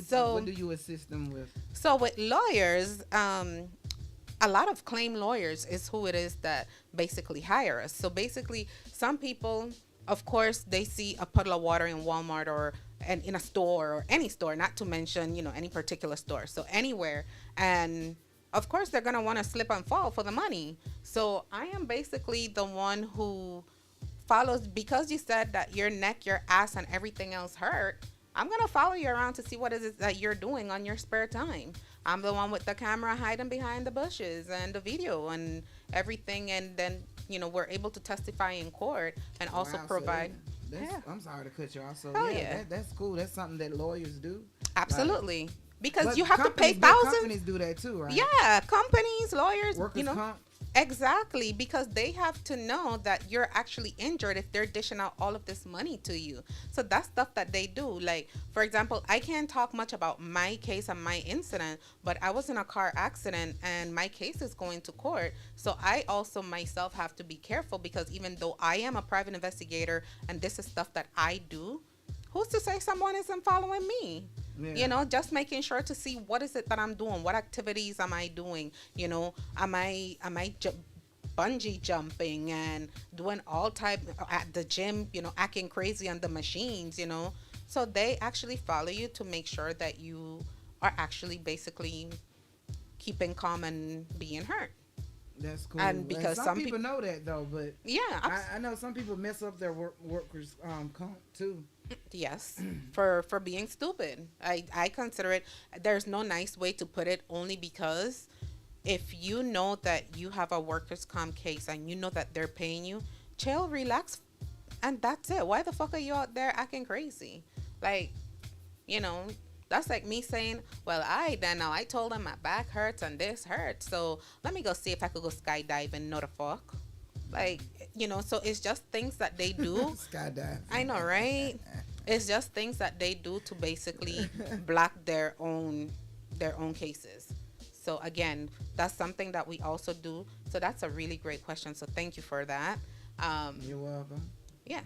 do you assist them with? So with lawyers, a lot of claim lawyers is who it is that basically hire us. So basically, some people, of course, they see a puddle of water in Walmart and in a store or any store, not to mention, any particular store. So anywhere. And of course, they're going to want to slip and fall for the money. So I am basically the one who follows, because you said that your neck, your ass, and everything else hurt. I'm going to follow you around to see what it is that you're doing on your spare time. I'm the one with the camera hiding behind the bushes and the video and everything. And then, we're able to testify in court and also provide. So I'm sorry to cut you off. So yeah. That's cool. That's something that lawyers do. Absolutely. Because you have to pay thousands. Companies do that too, right? Yeah, companies, lawyers, workers comp. Exactly, because they have to know that you're actually injured if they're dishing out all of this money to you. So that's stuff that they do. Like, for example, I can't talk much about my case and my incident, but I was in a car accident and my case is going to court. So I also myself have to be careful, because even though I am a private investigator and this is stuff that I do, who's to say someone isn't following me? Yeah. Just making sure to see what is it that I'm doing, what activities am I doing, am I bungee jumping and doing all type at the gym, acting crazy on the machines, so they actually follow you to make sure that you are actually basically keeping calm and being hurt. That's cool. And because some people know that though, but yeah, I know some people mess up their workers comp too. Yes, for being stupid. I consider it, there's no nice way to put it, only because if you know that you have a workers' comp case and you know that they're paying you, chill, relax, and that's it. Why the fuck are you out there acting crazy? Like, that's like me saying, well, I told them my back hurts and this hurts, so let me go see if I could go skydiving. No the fuck. Like, so it's just things that they do. Skydive. I know, right? It's just things that they do to basically block their own cases. So again, that's something that we also do. So that's a really great question. So thank you for that. You're welcome. Yeah.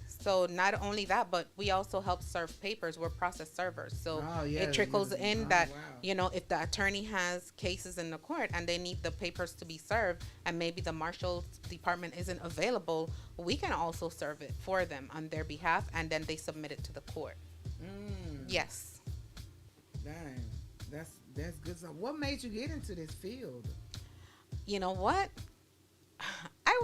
So not only that, but we also help serve papers. We're process servers. So it trickles in that, you know, if the attorney has cases in the court and they need the papers to be served and maybe the marshal's department isn't available, we can also serve it for them on their behalf, and then they submit it to the court. Yes. Dang. That's good stuff. What made you get into this field? You know what?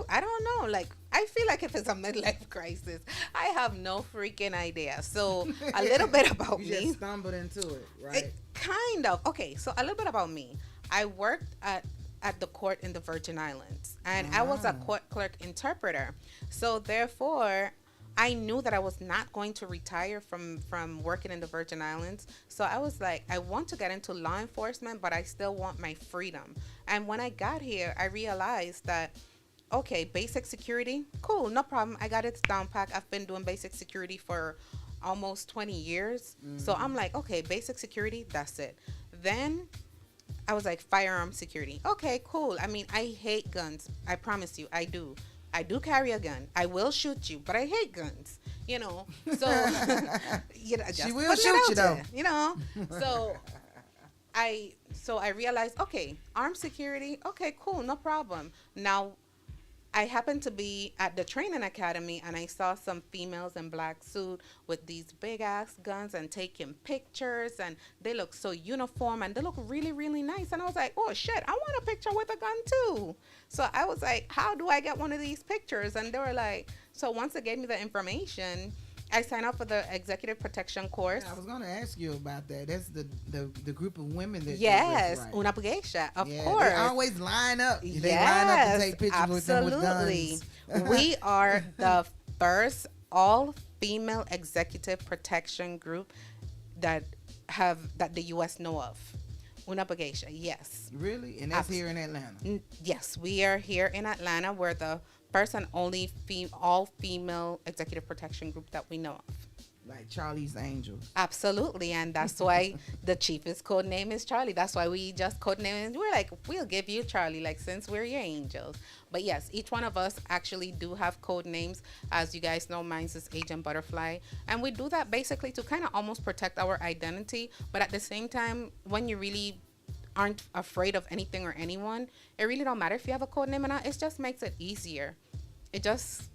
I don't know. Like, I feel like if it's a midlife crisis, I have no freaking idea. So a little bit about you me. Just stumbled into it, right? Kind of. Okay, so a little bit about me. I worked at the court in the Virgin Islands, and I was a court clerk interpreter. So therefore, I knew that I was not going to retire from working in the Virgin Islands. So I was like, I want to get into law enforcement, but I still want my freedom. And when I got here, I realized that, okay, basic security, cool, no problem. I got it down pat. I've been doing basic security for almost 20 years. So I'm like, okay, basic security, that's it. Then I was like, firearm security. Okay, cool. I mean, I hate guns. I promise you, I do. I do carry a gun. I will shoot you, but I hate guns. You know, so you know, just she will shoot you though. You know, so I realized, okay, armed security. Okay, cool, no problem. Now, I happened to be at the training academy, and I saw some females in black suit with these big ass guns and taking pictures, and they look so uniform and they look really, really nice. And I was like, oh shit, I want a picture with a gun too. So I was like, how do I get one of these pictures? And they were like, so once they gave me the information, I signed up for the executive protection course. Yeah, I was going to ask you about that. That's the group of women that. Yes, right? una puguesha, of course. They always line up. They Yes, line up and take pictures absolutely. with guns. We are the first all-female executive protection group that the U.S. know of. Una puguesha, yes. Really? And that's here in Atlanta? Yes, we are here in Atlanta. We're the first and only all-female executive protection group that we know of. Like Charlie's Angels. Absolutely, and that's why the chief's code name is Charlie. That's why we just code name. We're like, we'll give you Charlie, like, since we're your angels. But yes, each one of us actually do have code names. As you guys know, mine is Agent Butterfly, and we do that basically to kind of almost protect our identity. But at the same time, when you really aren't afraid of anything or anyone, it really don't matter if you have a code name or not. It just makes it easier. It just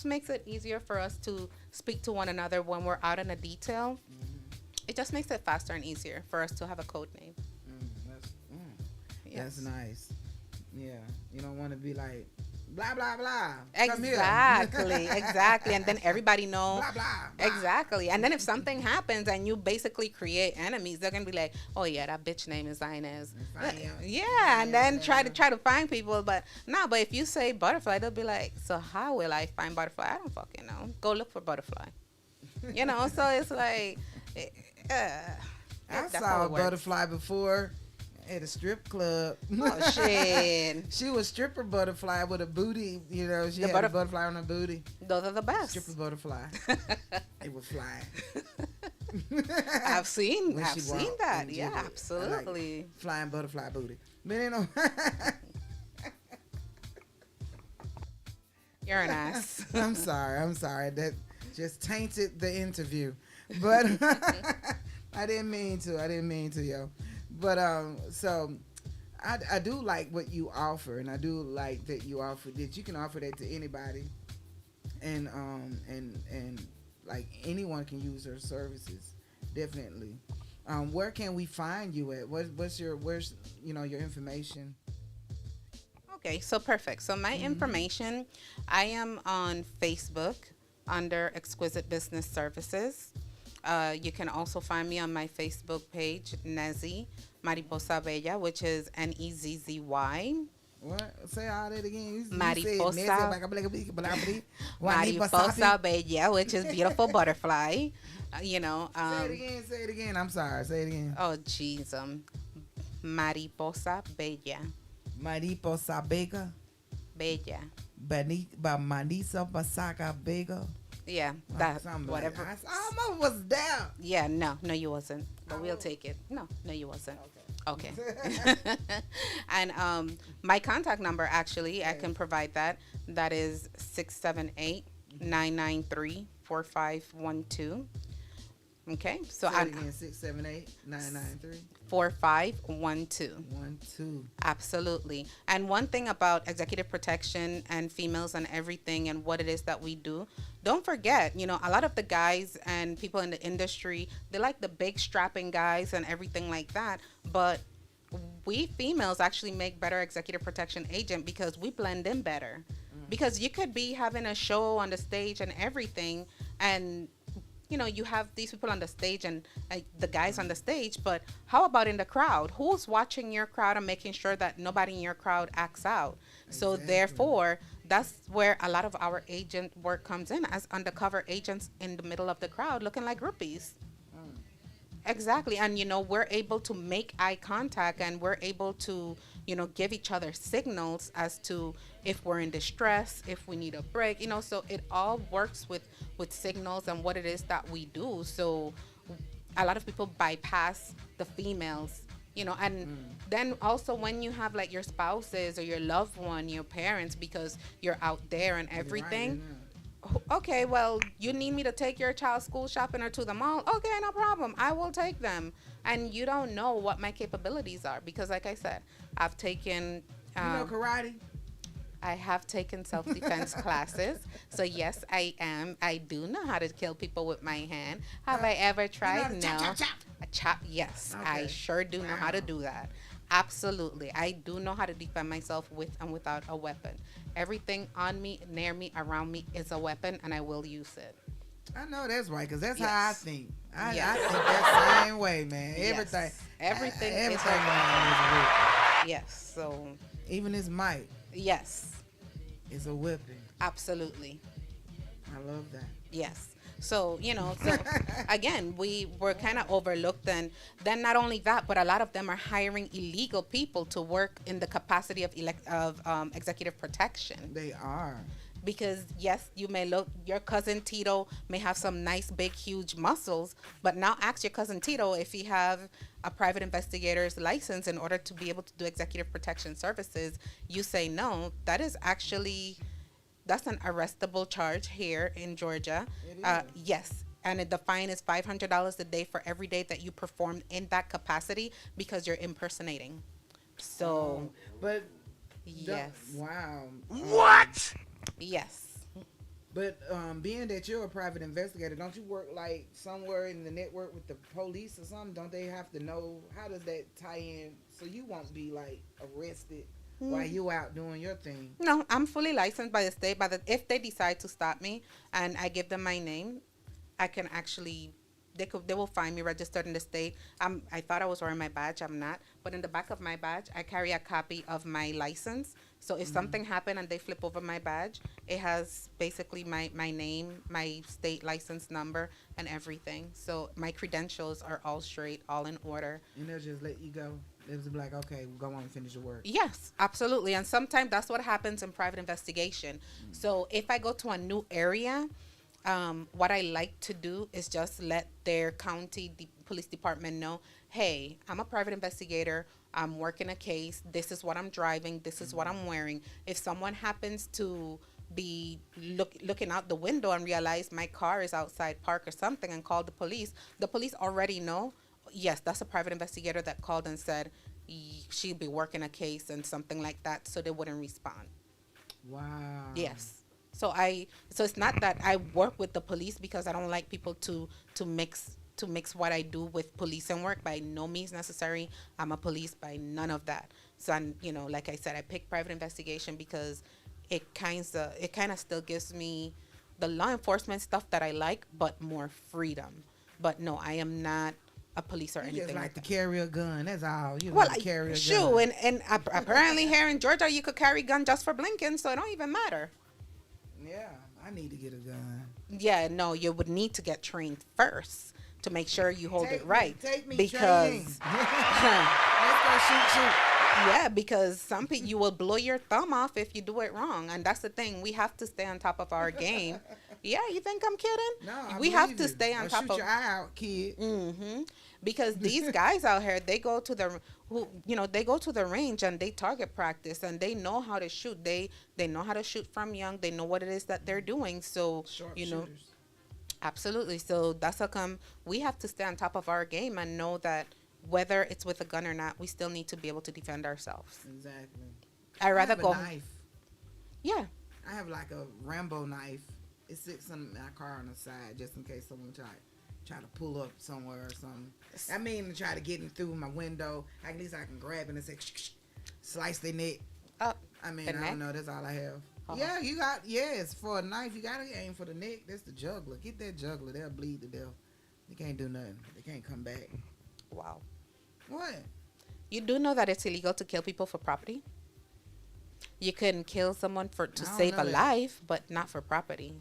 makes it easier for us to speak to one another when we're out in a detail. It just makes it faster and easier for us to have a code name. That's nice. Yeah, you don't want to be like blah blah blah. Exactly. And then everybody know blah, blah, blah. Exactly. And then if something happens and you basically create enemies, they're gonna be like, oh yeah, that bitch name is Inez. Yeah, and then try to find people. But but if you say Butterfly, they'll be like, so how will I find Butterfly? I don't fucking know. Go look for Butterfly. You know, so it's like I saw a butterfly before at a strip club. Oh shit! She was stripper butterfly with a booty. You know, she had a butterfly on her booty. Those are the best. Stripper butterfly. It was flying. I've seen that. Yeah, absolutely. Like flying butterfly booty. But you know. You're an ass. I'm sorry. That just tainted the interview. But I didn't mean to, yo. But so I do like what you offer, and I do like that you can offer that to anybody, and like anyone can use your services, definitely. Where can we find you at? Where's your information? Okay, so perfect. So my information, I am on Facebook under Exquisite Business Services. You can also find me on my Facebook page, Nezzy Mariposa Bella, which is Nezzy. What? Say all that again. Mariposa Bella, which is beautiful butterfly. Say it again. I'm sorry. Say it again. Oh, jeez. Mariposa Bella. Mariposa Bella. Bella. Manisa Basaka Bella. Yeah, that Somebody. whatever. I almost was down. Yeah, no, you wasn't. But we'll take it. No, you wasn't. Okay. And my contact number, actually, I can provide that. That is 678-993-4512. Okay, so Say it again, 678-993. 4512. 12. Absolutely. And one thing about executive protection and females and everything and what it is that we do, don't forget, a lot of the guys and people in the industry, they like the big strapping guys and everything like that. But we females actually make better executive protection agent because we blend in better. Because you could be having a show on the stage and everything, and you have these people on the stage and the guys on the stage, but how about in the crowd? Who's watching your crowd and making sure that nobody in your crowd acts out? So therefore, that's where a lot of our agent work comes in, as undercover agents in the middle of the crowd looking like groupies. Exactly. And, we're able to make eye contact, and we're able to, give each other signals as to if we're in distress, if we need a break, so it all works with signals and what it is that we do. So a lot of people bypass the females, and then also when you have like your spouses or your loved one, your parents, because you're out there and everything. Okay, well, you need me to take your child school shopping or to the mall? Okay, no problem. I will take them. And you don't know what my capabilities are because, like I said, I've taken... karate? I have taken self-defense classes. So, yes, I am. I do know how to kill people with my hand. Have I ever tried? No. A chop, yes. Okay. I sure do know how to do that. Absolutely. I do know how to defend myself with and without a weapon. Everything on me, near me, around me is a weapon, and I will use it. I know that's right, because that's how I think. I think that same way, man. Everything. Everything is a weapon. Yes. So even this mic. Yes. It's a weapon. Absolutely. I love that. Yes. So, so again, we were kind of overlooked. And then not only that, but a lot of them are hiring illegal people to work in the capacity of executive protection. They are. Because, yes, you may look, your cousin Tito may have some nice, big, huge muscles, but now ask your cousin Tito if he have a private investigator's license in order to be able to do executive protection services. You say no. That is actually... That's an arrestable charge here in Georgia. Yes. And the fine is $500 a day for every day that you performed in that capacity because you're impersonating. So. But. Yes. Wow. What? Yes. But being that you're a private investigator, don't you work like somewhere in the network with the police or something? Don't they have to know? How does that tie in so you won't be like arrested while you out doing your thing? No, I'm fully licensed by the state. If they decide to stop me and I give them my name, I can actually, they will find me registered in the state. I thought I was wearing my badge. I'm not. But in the back of my badge, I carry a copy of my license. So if something happened and they flip over my badge, it has basically my name, my state license number, and everything. So my credentials are all straight, all in order. And they'll just let you go. They'll just be like, okay, we'll go on and finish your work. Yes, absolutely. And sometimes that's what happens in private investigation. So if I go to a new area, what I like to do is just let their county police department know, hey, I'm a private investigator. I'm working a case. This is what I'm driving. This is what I'm wearing. If someone happens to be looking out the window and realize my car is outside park or something and call the police already know, yes, that's a private investigator that called and said she'd be working a case and something like that, so they wouldn't respond. Wow. Yes. So it's not that I work with the police because I don't like people to mix what I do with police and work. By no means necessary. I'm a police, by none of that. So I'm, like I said, I picked private investigation because it kind of still gives me the law enforcement stuff that I like, but more freedom. But no, I am not a police or anything. Just like to that. carry a gun. That's all. Well, like to carry a shoot, gun. and apparently here in Georgia you could carry a gun just for blinking, so it don't even matter. Yeah, I need to get a gun. Yeah, no, you would need to get trained first to make sure you hold it right. Take me because training. Let's go shoot. Yeah, because some people, you will blow your thumb off if you do it wrong, and that's the thing. We have to stay on top of our game. Yeah, you think I'm kidding? No, we have to stay on I'll top shoot of. your eye out, kid. Because these guys out here, they go to they go to the range and they target practice and they know how to shoot. They know how to shoot from young. They know what it is that they're doing. So Sharpshooters. absolutely. So that's how come we have to stay on top of our game and know that whether it's with a gun or not, we still need to be able to defend ourselves. Exactly. I'd rather I have go. a knife. Yeah. I have like a Rambo knife. It sits in my car on the side just in case someone try to pull up somewhere or something. I mean, to try to get in through my window. At least I can grab it and say, slice their neck. I mean, I don't know. That's all I have. Yeah, you got, yes, for a knife, you got to aim for the neck. That's the juggler. Get that juggler. They'll bleed to death. They can't do nothing. They can't come back. Wow. What? You do know that it's illegal to kill people for property? You can kill someone to save a life, but not for property.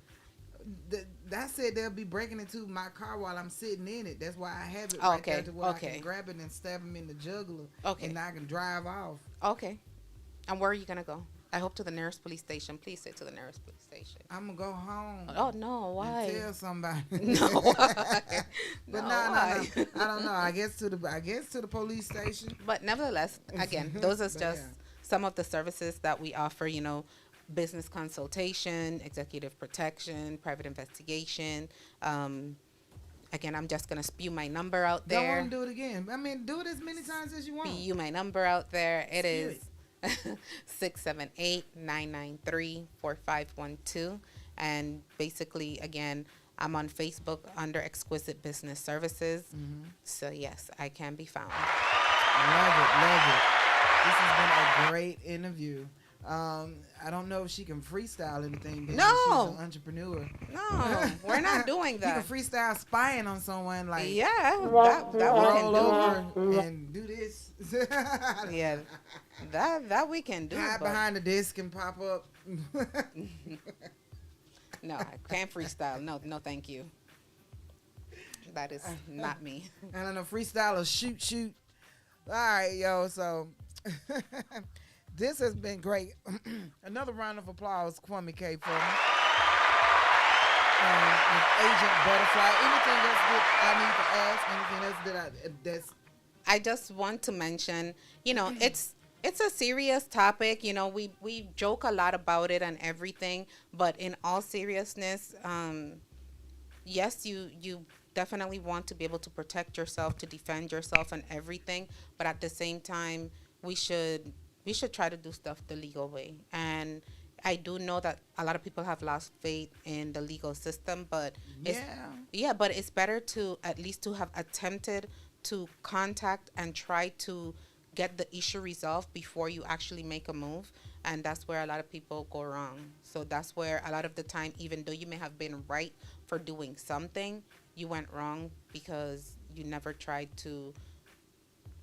That said, they'll be breaking into my car while I'm sitting in it. That's why I have it right there to where I can grab it and stab them in the jugular. And I can drive off. Okay. And where are you going to go? I hope to the nearest police station. Please say to the nearest police station. I'm going to go home. Oh, no. Why? Tell somebody. No. Why? But no. I don't know. I guess to the police station. But nevertheless, again, those are just some of the services that we offer, business consultation, executive protection, private investigation. Again, I'm just going to spew my number out there. Don't do it again. I mean, do it as many times as you want. Spew my number out there. It is 678-993-4512. And basically, again, I'm on Facebook under Exquisite Business Services. So, yes, I can be found. Love it. This has been a great interview. I don't know if she can freestyle anything. No. She's an entrepreneur. No, we're not doing that. You can freestyle spying on someone, like that we can over and do this. Yeah, that we can do. Hide behind the desk and pop up. No, I can't freestyle. No, thank you. That is not me. I don't know, freestyle or shoot. All right, yo. So. This has been great. Another round of applause, Kwame K. for me. Agent Butterfly. Anything else that I need to ask? Anything else that's? I just want to mention, it's a serious topic. We joke a lot about it and everything, but in all seriousness, yes, you definitely want to be able to protect yourself, to defend yourself and everything, but at the same time, we should try to do stuff the legal way. And I do know that a lot of people have lost faith in the legal system, but but it's better to at least to have attempted to contact and try to get the issue resolved before you actually make a move. And that's where a lot of people go wrong. So that's where a lot of the time, even though you may have been right for doing something, you went wrong because you never tried to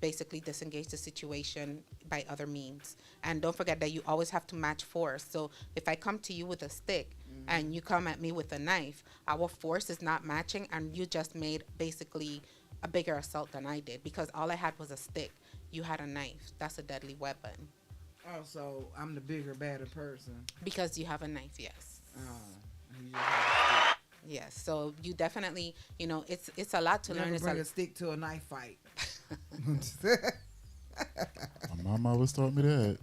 basically disengage the situation by other means. And don't forget that you always have to match force. So if I come to you with a stick and you come at me with a knife, our force is not matching, and you just made basically a bigger assault than I did, because all I had was a stick. You had a knife. That's a deadly weapon. Oh, so I'm the bigger, badder person. Because you have a knife, yes. Oh. Yes, so you definitely, it's a lot to learn. Never bring a stick to a knife fight. My mom always taught me that.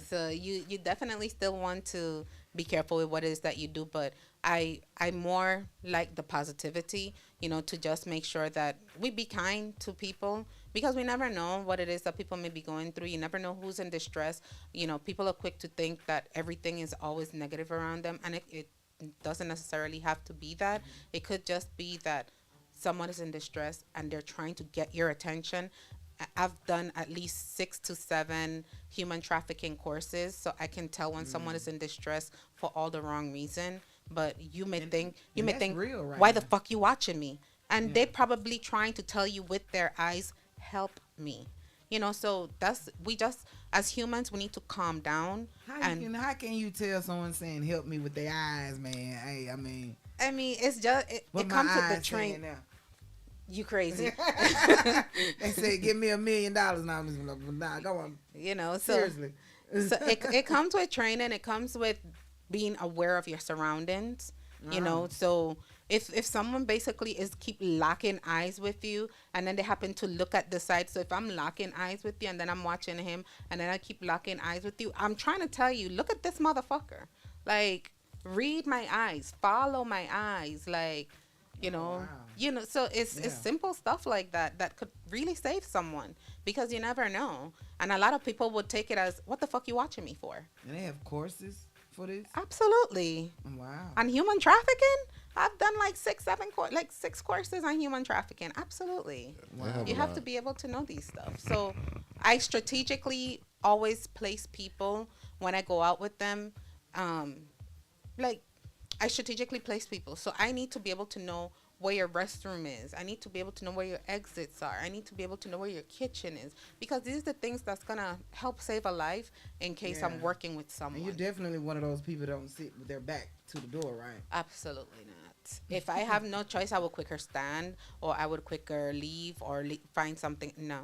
So you definitely still want to be careful with what it is that you do, but I more like the positivity, to just make sure that we be kind to people, because we never know what it is that people may be going through. You never know who's in distress. People are quick to think that everything is always negative around them, and it doesn't necessarily have to be that. It could just be that someone is in distress and they're trying to get your attention. I've done at least 6 to 7 human trafficking courses, so I can tell when someone is in distress for all the wrong reason. But you may think, why the fuck you watching me? And they're probably trying to tell you with their eyes, help me. So we just, as humans, we need to calm down. How can you tell someone saying help me with their eyes, man? Hey, I mean, it's just, it comes with the training. You crazy. They say, give me $1 million. Now I'm just like, nah, go on. You know, so Seriously. so it comes with training. It comes with being aware of your surroundings. You know, so if someone basically is keep locking eyes with you, and then they happen to look at the side. So if I'm locking eyes with you, and then I'm watching him, and then I keep locking eyes with you, I'm trying to tell you, look at this motherfucker. Like, read my eyes, follow my eyes, like, you know, so it's simple stuff like that that could really save someone, because you never know. And a lot of people would take it as, what the fuck you watching me for? And they have courses for this? Absolutely. Wow. On human trafficking, I've done like 6 courses on human trafficking. Absolutely. Wow. You have to be able to know these stuff. So I strategically always place people when I go out with them. I strategically place people. So I need to be able to know where your restroom is. I need to be able to know where your exits are. I need to be able to know where your kitchen is, because these are the things that's going to help save a life in case I'm working with someone. And you're definitely one of those people that don't sit with their back to the door, right? Absolutely not. If I have no choice, I will quicker stand, or I would quicker leave, or find something. No.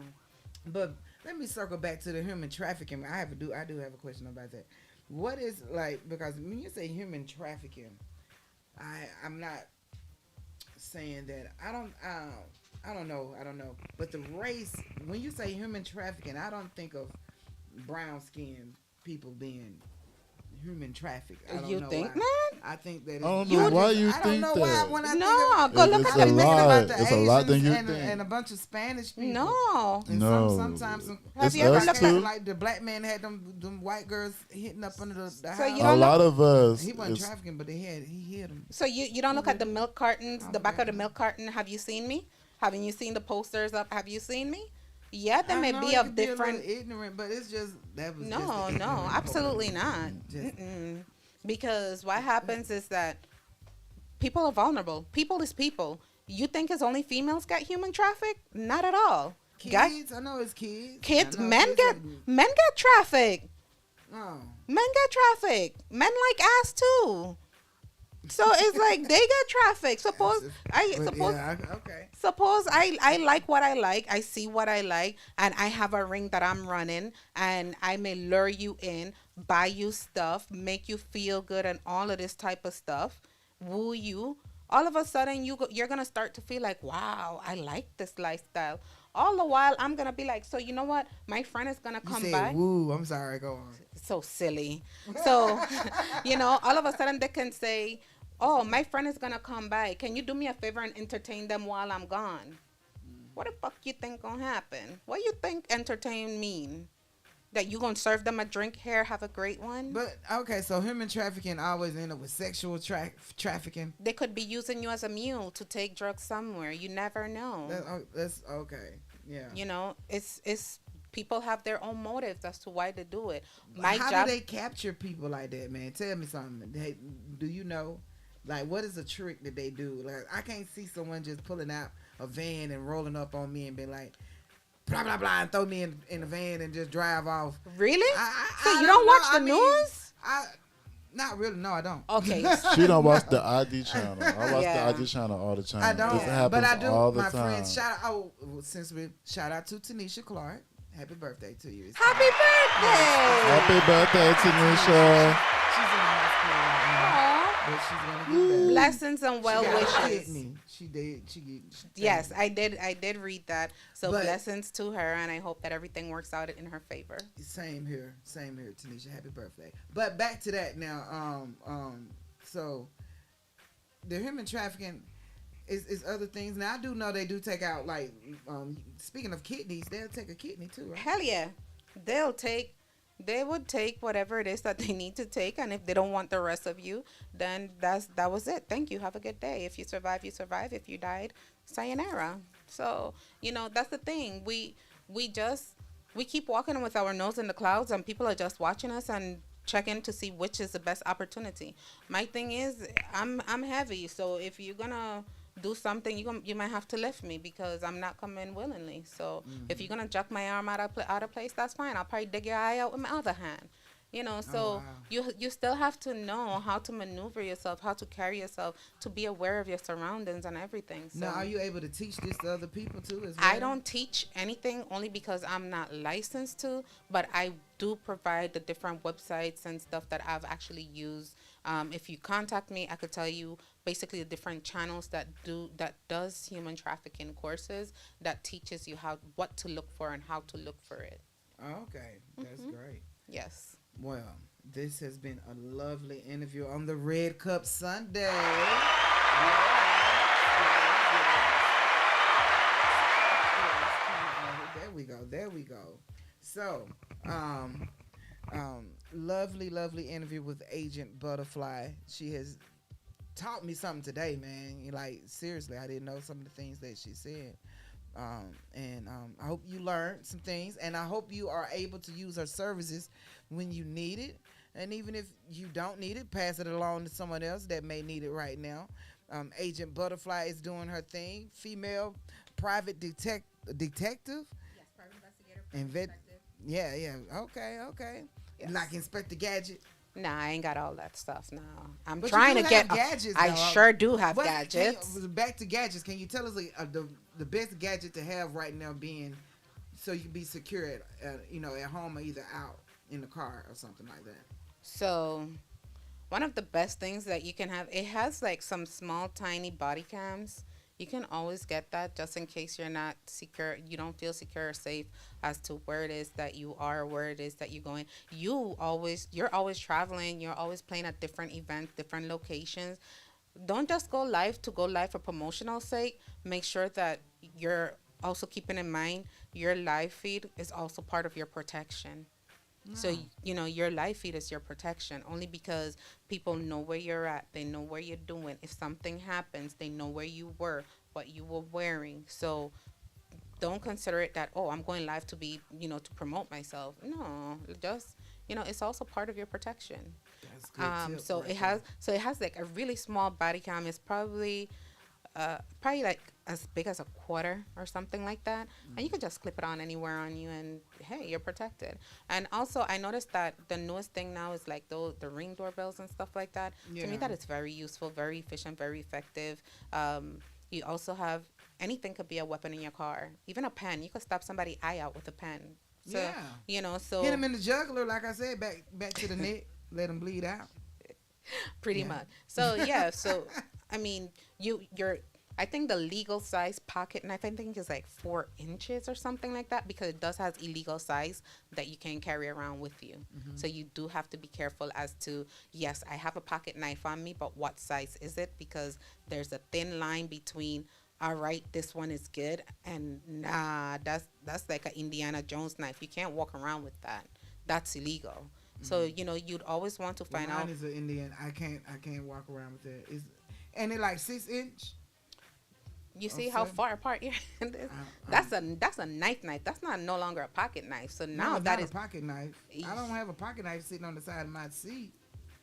But let me circle back to the human trafficking. I do have a question about that. What is, like, because when you say human trafficking, I'm not saying that I don't know. But the race, when you say human trafficking, I don't think of brown skinned people being human trafficked. I don't You know think why. not? I think that I don't know why you I think don't know why that. when I No, think go of, look It's at a the lot. about the It's a lot than Asians you and, think. and a bunch of Spanish people. No. And No. sometimes Have It's you ever us looked too. at like the black man had them white girls hitting up under the So house. you A don't lot of us. He wasn't is- trafficking, but he hit him. So you don't look at the milk cartons, the back of the milk carton. Have you seen me? Haven't you seen the posters up? Have you seen me? Yeah, they may be of different. Ignorant, but it's just that was No, just no, absolutely not. Just- Because what happens is that people are vulnerable. People is people. You think it's only females get human trafficked? Not at all. Kids, I know it's kids. Kids, I know men kids get trafficked. Oh. Men get trafficked. Men like ass too. So it's like they get trafficked. Suppose I like what I like. I see what I like, and I have a ring that I'm running, and I may lure you in, buy you stuff, make you feel good, and all of this type of stuff, woo you. All of a sudden, you're gonna start to feel like, wow, I like this lifestyle. All the while, I'm gonna be like, so you know what? My friend is gonna come you by. said, woo, I'm sorry, go on. So silly. So, all of a sudden they can say, oh, my friend is going to come by. Can you do me a favor and entertain them while I'm gone? What the fuck you think going to happen? What you think entertain mean? That you going to serve them a drink here, have a great one? But, okay, so human trafficking always end up with sexual trafficking. They could be using you as a mule to take drugs somewhere. You never know. That's okay, yeah. It's people have their own motives as to why they do it. How do they capture people like that, man? Tell me something. Do you know? Like, what is a trick that they do? Like, I can't see someone just pulling out a van and rolling up on me and be like, blah, blah, blah, and throw me in a van and just drive off. Really? So I you don't watch know. the news? Not really. No, I don't. Okay. She don't watch the ID channel. I watch the ID channel all the time. I don't. This happens But I do. all the My time. friends, shout out to Tanisha Clark. Happy birthday to you. Happy birthday! Happy birthday, Tanisha. She's in the hospital right now, but she's gonna get better. Blessings and well She got a wishes. kidney. She did. Yes, I did read that. So But- blessings to her, and I hope that everything works out in her favor. Same here, Tanisha. Happy birthday. But back to that now. So the human trafficking is other things. Now I do know they do take out, like, speaking of kidneys, they'll take a kidney too, right? Hell yeah, they would take whatever it is that they need to take, and if they don't want the rest of you, then that was it. Thank you. Have a good day. If you survive, you survive. If you died, sayonara. So that's the thing. We keep walking with our nose in the clouds, and people are just watching us and checking to see which is the best opportunity. My thing is, I'm heavy, so if you're gonna do something, you might have to lift me, because I'm not coming willingly. So if you're gonna jack my arm out of place, that's fine. I'll probably dig your eye out with my other hand. You know, so you still have to know how to maneuver yourself, how to carry yourself, to be aware of your surroundings and everything. So now, are you able to teach this to other people too as well? I don't teach anything only because I'm not licensed to, but I do provide the different websites and stuff that I've actually used. If you contact me, I could tell you basically the different channels that does human trafficking courses that teaches you what to look for and how to look for it. Okay, that's great. Yes. Well, this has been a lovely interview on the Red Cup Sunday. There we go. So, lovely interview with Agent Butterfly. She has taught me something today, man. Like, seriously, I didn't know some of the things that she said. I hope you learned some things, and I hope you are able to use her services when you need it. And even if you don't need it, pass it along to someone else that may need it right now. Agent Butterfly is doing her thing. Female private detective. Yes, private investigator. Yeah. Okay. Yes. Like Inspector Gadget. Nah, I ain't got all that stuff. No, I'm But trying you to do have get. gadgets, I though. sure do have What- gadgets. Back to gadgets. Can you tell us the best gadget to have right now, being so you can be secure at home or either out in the car or something like that? So, one of the best things that you can have, it has like some small, tiny body cams. You can always get that just in case you're not secure, you don't feel secure or safe as to where it is that you are, where it is that you're going. You're always traveling, you're always playing at different events, different locations. Don't just go live for promotional sake. Make sure that you're also keeping in mind your live feed is also part of your protection. So, your live feed is your protection only because people know where you're at. They know where you're doing. If something happens, they know where you were, what you were wearing. So don't consider it that, I'm going live to be, to promote myself. No, just, it's also part of your protection. That's good tip So right it has like a really small body cam. It's probably like as big as a quarter or something like that, and you can just clip it on anywhere on you, and hey, you're protected. And also, I noticed that the newest thing now is like the Ring doorbells and stuff like that. To me, that is very useful, very efficient, very effective. You also have anything could be a weapon in your car, even a pen. You could stop somebody's eye out with a pen. So, so hit him in the jugular, like I said, back to the neck, let him bleed out. Pretty much. So so I mean, I think the legal size pocket knife, I think, is like 4 inches or something like that, because it does have illegal size that you can carry around with you. So you do have to be careful as to, yes, I have a pocket knife on me, but what size is it? Because there's a thin line between, all right, this one is good, and nah, that's like an Indiana Jones knife. You can't walk around with that. That's illegal. So, you'd always want to find out. Mine is an Indian. I can't walk around with that. And it like 6 inch. You see how far apart your hand is? That's a knife. That's no longer a pocket knife. So now no, that not is a pocket knife. I don't have a pocket knife sitting on the side of my seat.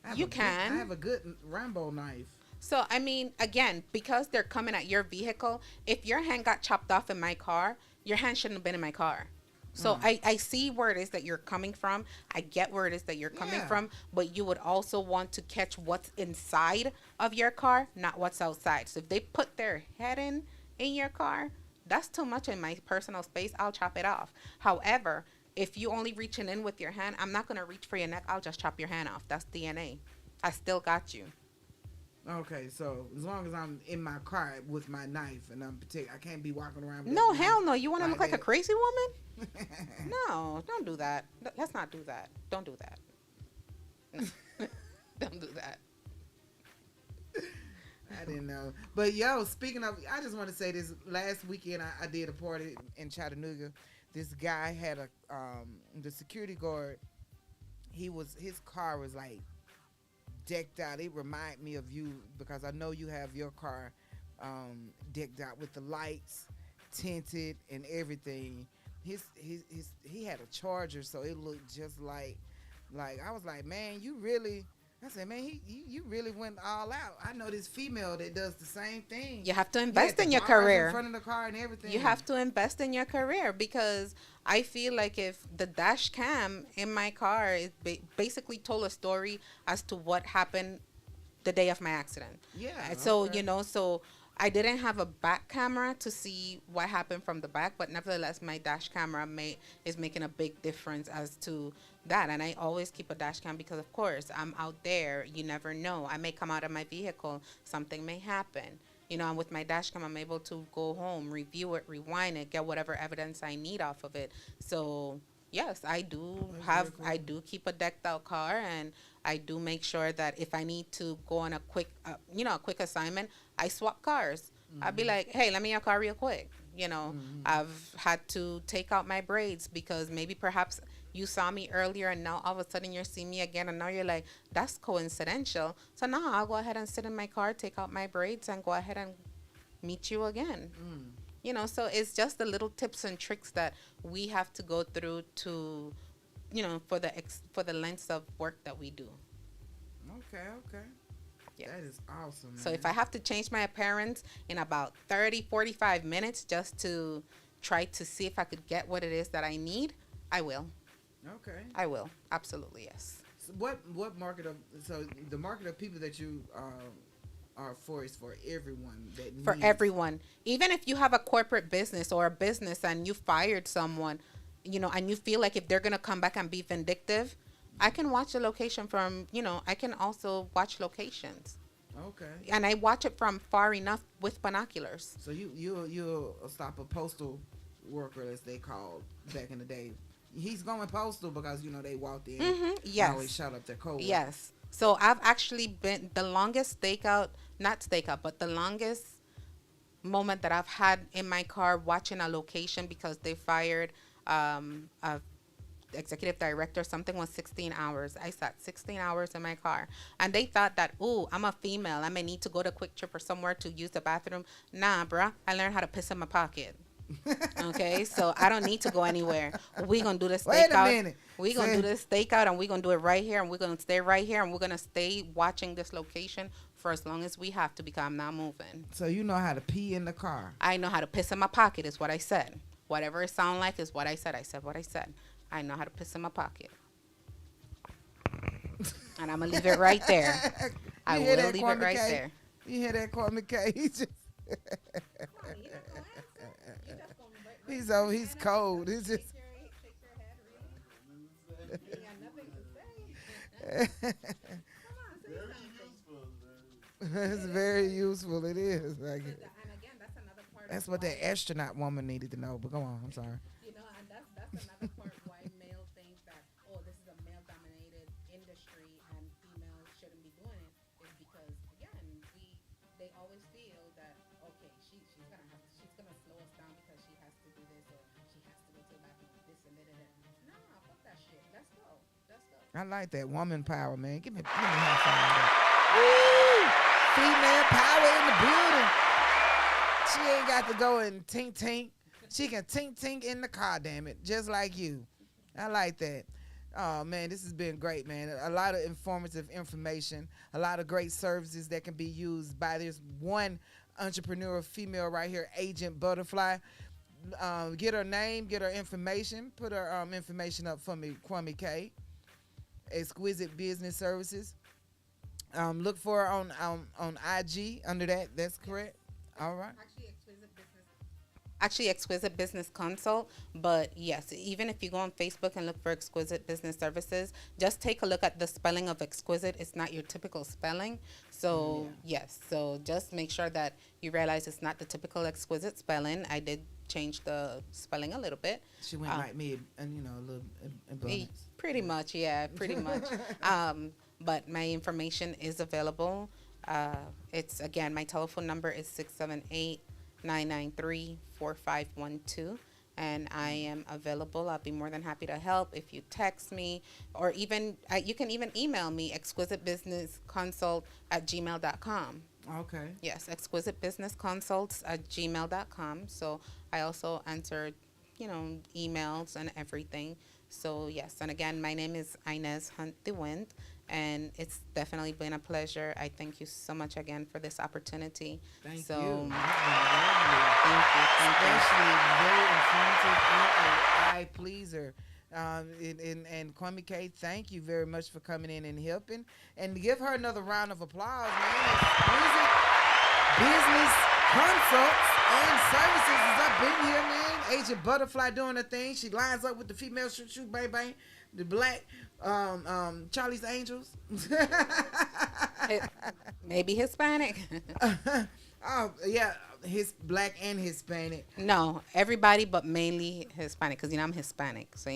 I have a good Rambo knife. So I mean, again, because they're coming at your vehicle, if your hand got chopped off in my car, your hand shouldn't have been in my car. So I see where it is that you're coming from. I get where it is that you're coming from, but you would also want to catch what's inside of your car, not what's outside. So if they put their head in your car, that's too much in my personal space. I'll chop it off. However, if you only reaching in with your hand, I'm not going to reach for your neck. I'll just chop your hand off. That's DNA. I still got you. Okay, so as long as I'm in my car with my knife and I'm protected, I can't be walking around with No, that hell knife no. You want to like look like a that. crazy woman? No, don't do that. Let's not do that. Don't do that. Don't do that. I didn't know. But speaking of, I just want to say this. Last weekend I did a party in Chattanooga. This guy had the security guard. His car was like decked out. It reminded me of you, because I know you have your car decked out with the lights tinted and everything. He had a Charger, so it looked just like I was like, man, you really I said, man, you really went all out. I know this female that does the same thing. You have to Yeah, invest the in your bars career. in front of the car and everything. You have to invest in your career, because I feel like if the dash cam in my car is basically told a story as to what happened the day of my accident. Yeah. So, okay. so I didn't have a back camera to see what happened from the back, but nevertheless, my dash camera is making a big difference as to that. And I always keep a dash cam because, of course, I'm out there. You never know. I may come out of my vehicle. Something may happen. And with my dash cam, I'm able to go home, review it, rewind it, get whatever evidence I need off of it. So, yes, I do keep a decked out car, and I do make sure that if I need to go on a quick, a quick assignment, I swap cars. I'd be like, hey, let me your car real quick. I've had to take out my braids because maybe perhaps you saw me earlier and now all of a sudden you're seeing me again, and now you're like, that's coincidental. So now I'll go ahead and sit in my car, take out my braids, and go ahead and meet you again. So it's just the little tips and tricks that we have to go through to, for the lengths of work that we do. Okay. Yeah. That is awesome, man. So if I have to change my appearance in about 30, 45 minutes just to try to see if I could get what it is that I need, I will. Okay. I will. Absolutely, yes. So what market of, so the market of people that you are for is for everyone that needs. For everyone. Even if you have a corporate business or a business and you fired someone, and you feel like if they're going to come back and be vindictive, I can watch the location from, I can also watch locations. Okay. And I watch it from far enough with binoculars. So you'll stop a postal worker, as they called back in the day. He's going postal because, they walked in. Yes. And always shot up their coworker. Yes. So I've actually been the longest but the longest moment that I've had in my car watching a location because they fired a executive director. Something was 16 hours. I sat 16 hours in my car, and they thought that, ooh, I'm a female, I may need to go to Quick Trip or somewhere to use the bathroom. Nah, bruh, I learned how to piss in my pocket. Okay, so I don't need to go anywhere. We're gonna do the stakeout. Wait a minute. We're gonna do this stakeout, and we're gonna do it right here, and we're gonna stay right here, and we're gonna stay watching this location for as long as we have to, because I'm not moving. So you know how to pee in the car. I know how to piss in my pocket is what I said. Whatever it sound like is what I said. I said what I said. I know how to piss in my pocket. And I'm going to leave it right there. I will leave it right there. You hear that, Kwame K? He's cold. He's just... It's very useful. It is. Like, that's what that astronaut woman needed to know. But go on. I'm sorry. And that's another part why male think that, oh, this is a male-dominated industry and females shouldn't be doing it, is because, again, they always feel that, okay, she's gonna slow us down because she has to do this, or she has to go to the bathroom with this and that. Nah, fuck that shit. Let's go. I like that woman power, man. Give me a high five. Woo! Female power in the building. She ain't got to go and tink. She can tink in the car, damn it, just like you. I like that. Oh, man, this has been great, man. A lot of informative information, a lot of great services that can be used by this one entrepreneur female right here, Agent Butterfly. Get her name, get her information, put her information up for me, Kwame K. Exquisite Business Services. Look for her on IG under that. That's correct. All right. Actually, Exquisite Business Consult. But yes, even if you go on Facebook and look for Exquisite Business Services, just take a look at the spelling of exquisite. It's not your typical spelling. So yes, so just make sure that you realize it's not the typical exquisite spelling. I did change the spelling a little bit. She went like me, and a little abundance. Pretty much, yeah, pretty much. But my information is available. It's, again, my telephone number is 678-993-4512. And I am available. I'll be more than happy to help if you text me, or even you can even email me, exquisitebusinessconsult@gmail.com. Okay. Yes, exquisitebusinessconsults@gmail.com. So I also answer, emails and everything. So yes, and again, my name is Inez Hunt DeWind, and it's definitely been a pleasure. I thank you so much again for this opportunity. Thank so, you. Thank you. Especially very informative and a eye pleaser. And Kwame K, thank you very much for coming in and helping. And to give her another round of applause, man. Exquisite Business Consults and Services is up in here, man. Agent Butterfly doing her thing. She lines up with the female shoot bang bang, the black Charlie's Angels. Maybe Hispanic. Oh yeah, his black and Hispanic. No, everybody, but mainly Hispanic, because I'm Hispanic, so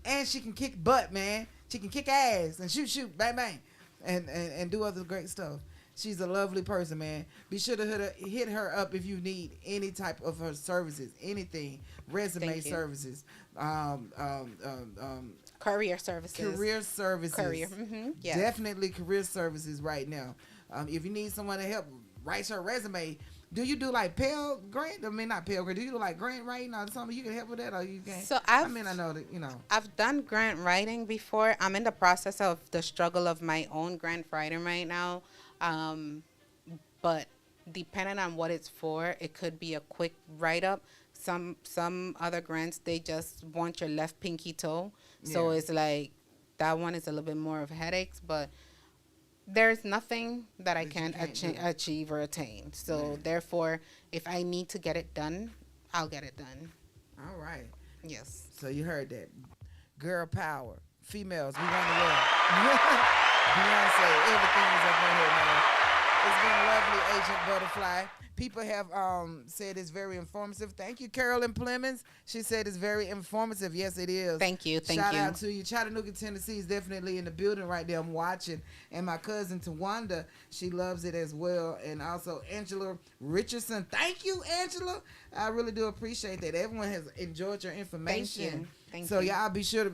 And she can kick butt, man. She can kick ass and shoot, bang bang, and do other great stuff. She's a lovely person, man. Be sure to hit her up if you need any type of her services, anything, resume services, career services. Career. Yes. Definitely career services right now. If you need someone to help write her resume, do you do like Pell Grant? I mean, not Pell Grant. Do you do like grant writing or something? You can help with that, or you can't? So I know that I've done grant writing before. I'm in the process of the struggle of my own grant writing right now. But depending on what it's for, it could be a quick write-up. Some other grants, they just want your left pinky toe. So it's like that one is a little bit more of headaches, but there's nothing that I can't achieve or attain. So therefore, if I need to get it done, I'll get it done. All right. Yes. So you heard that. Girl power. Females, we run the world. Beyonce, everything is up in here, man. It's been lovely, Agent Butterfly. People have said it's very informative. Thank you, Carolyn Plemons. She said it's very informative. Yes, it is. Thank you. Shout out to you. Chattanooga, Tennessee is definitely in the building right there. I'm watching. And my cousin, Tawanda, she loves it as well. And also Angela Richardson. Thank you, Angela. I really do appreciate that. Everyone has enjoyed your information. Thank you. Y'all be sure to,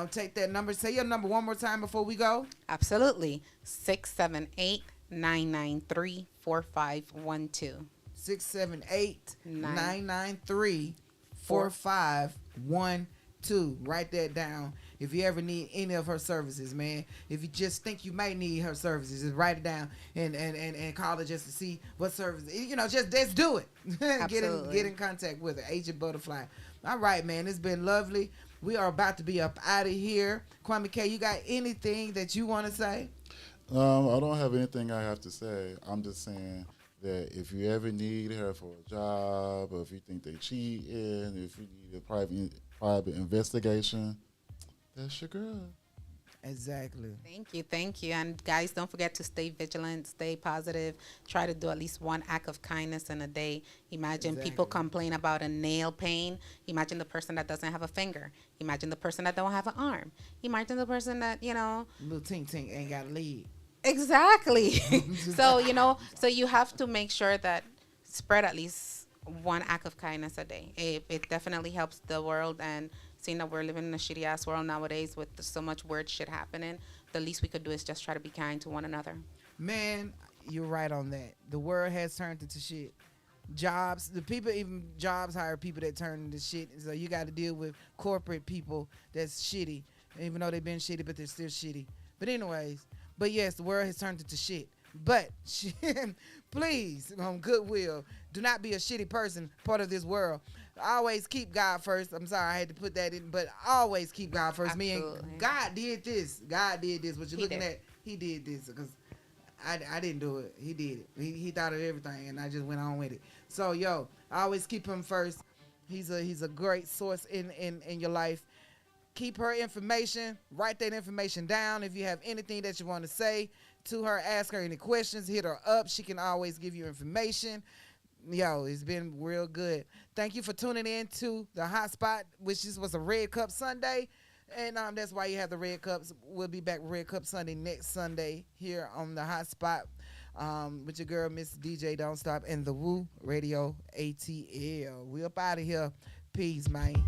take that number. Say your number one more time before we go. Absolutely. 678-993-4512. 678-993-4512. Write that down. If you ever need any of her services, man. If you just think you might need her services, just write it down and call her just to see what service. Just do it. get in contact with her. Agent Butterfly. All right, man. It's been lovely. We are about to be up out of here. Kwame K, you got anything that you want to say? I don't have anything I have to say. I'm just saying that if you ever need her for a job, or if you think they cheating, if you need a private investigation, that's your girl. Exactly. Thank you. And guys, don't forget to stay vigilant, stay positive. Try to do at least one act of kindness in a day. Imagine people complain about a nail pain. Imagine the person that doesn't have a finger. Imagine the person that don't have an arm. Imagine the person that, little tink ain't got a leg. Exactly. So you have to make sure that spread at least one act of kindness a day. It definitely helps the world, and seeing that we're living in a shitty ass world nowadays with so much weird shit happening, the least we could do is just try to be kind to one another. Man, you're right on that. The world has turned into shit. Jobs hire people that turn into shit. So you got to deal with corporate people that's shitty, even though they've been shitty, but they're still shitty. But anyways, yes, the world has turned into shit. But please, goodwill, do not be a shitty person, part of this world. Always keep God first. I'm sorry I had to put that in, but always keep God first. Absolutely. Me and God did this. What you're looking at, he did this, because I didn't do it. He did it. He thought of everything, and I just went on with it. So, always keep him first. He's a great source in your life. Keep her information. Write that information down. If you have anything that you want to say to her, ask her any questions, hit her up. She can always give you information. It's been real good. Thank you for tuning in to the Hotspot, which was a Red Cup Sunday. And that's why you have the Red Cups. We'll be back with Red Cup Sunday next Sunday here on the Hotspot with your girl, Miss DJ Don't Stop, and the WOO Radio ATL. We up out of here. Peace, man.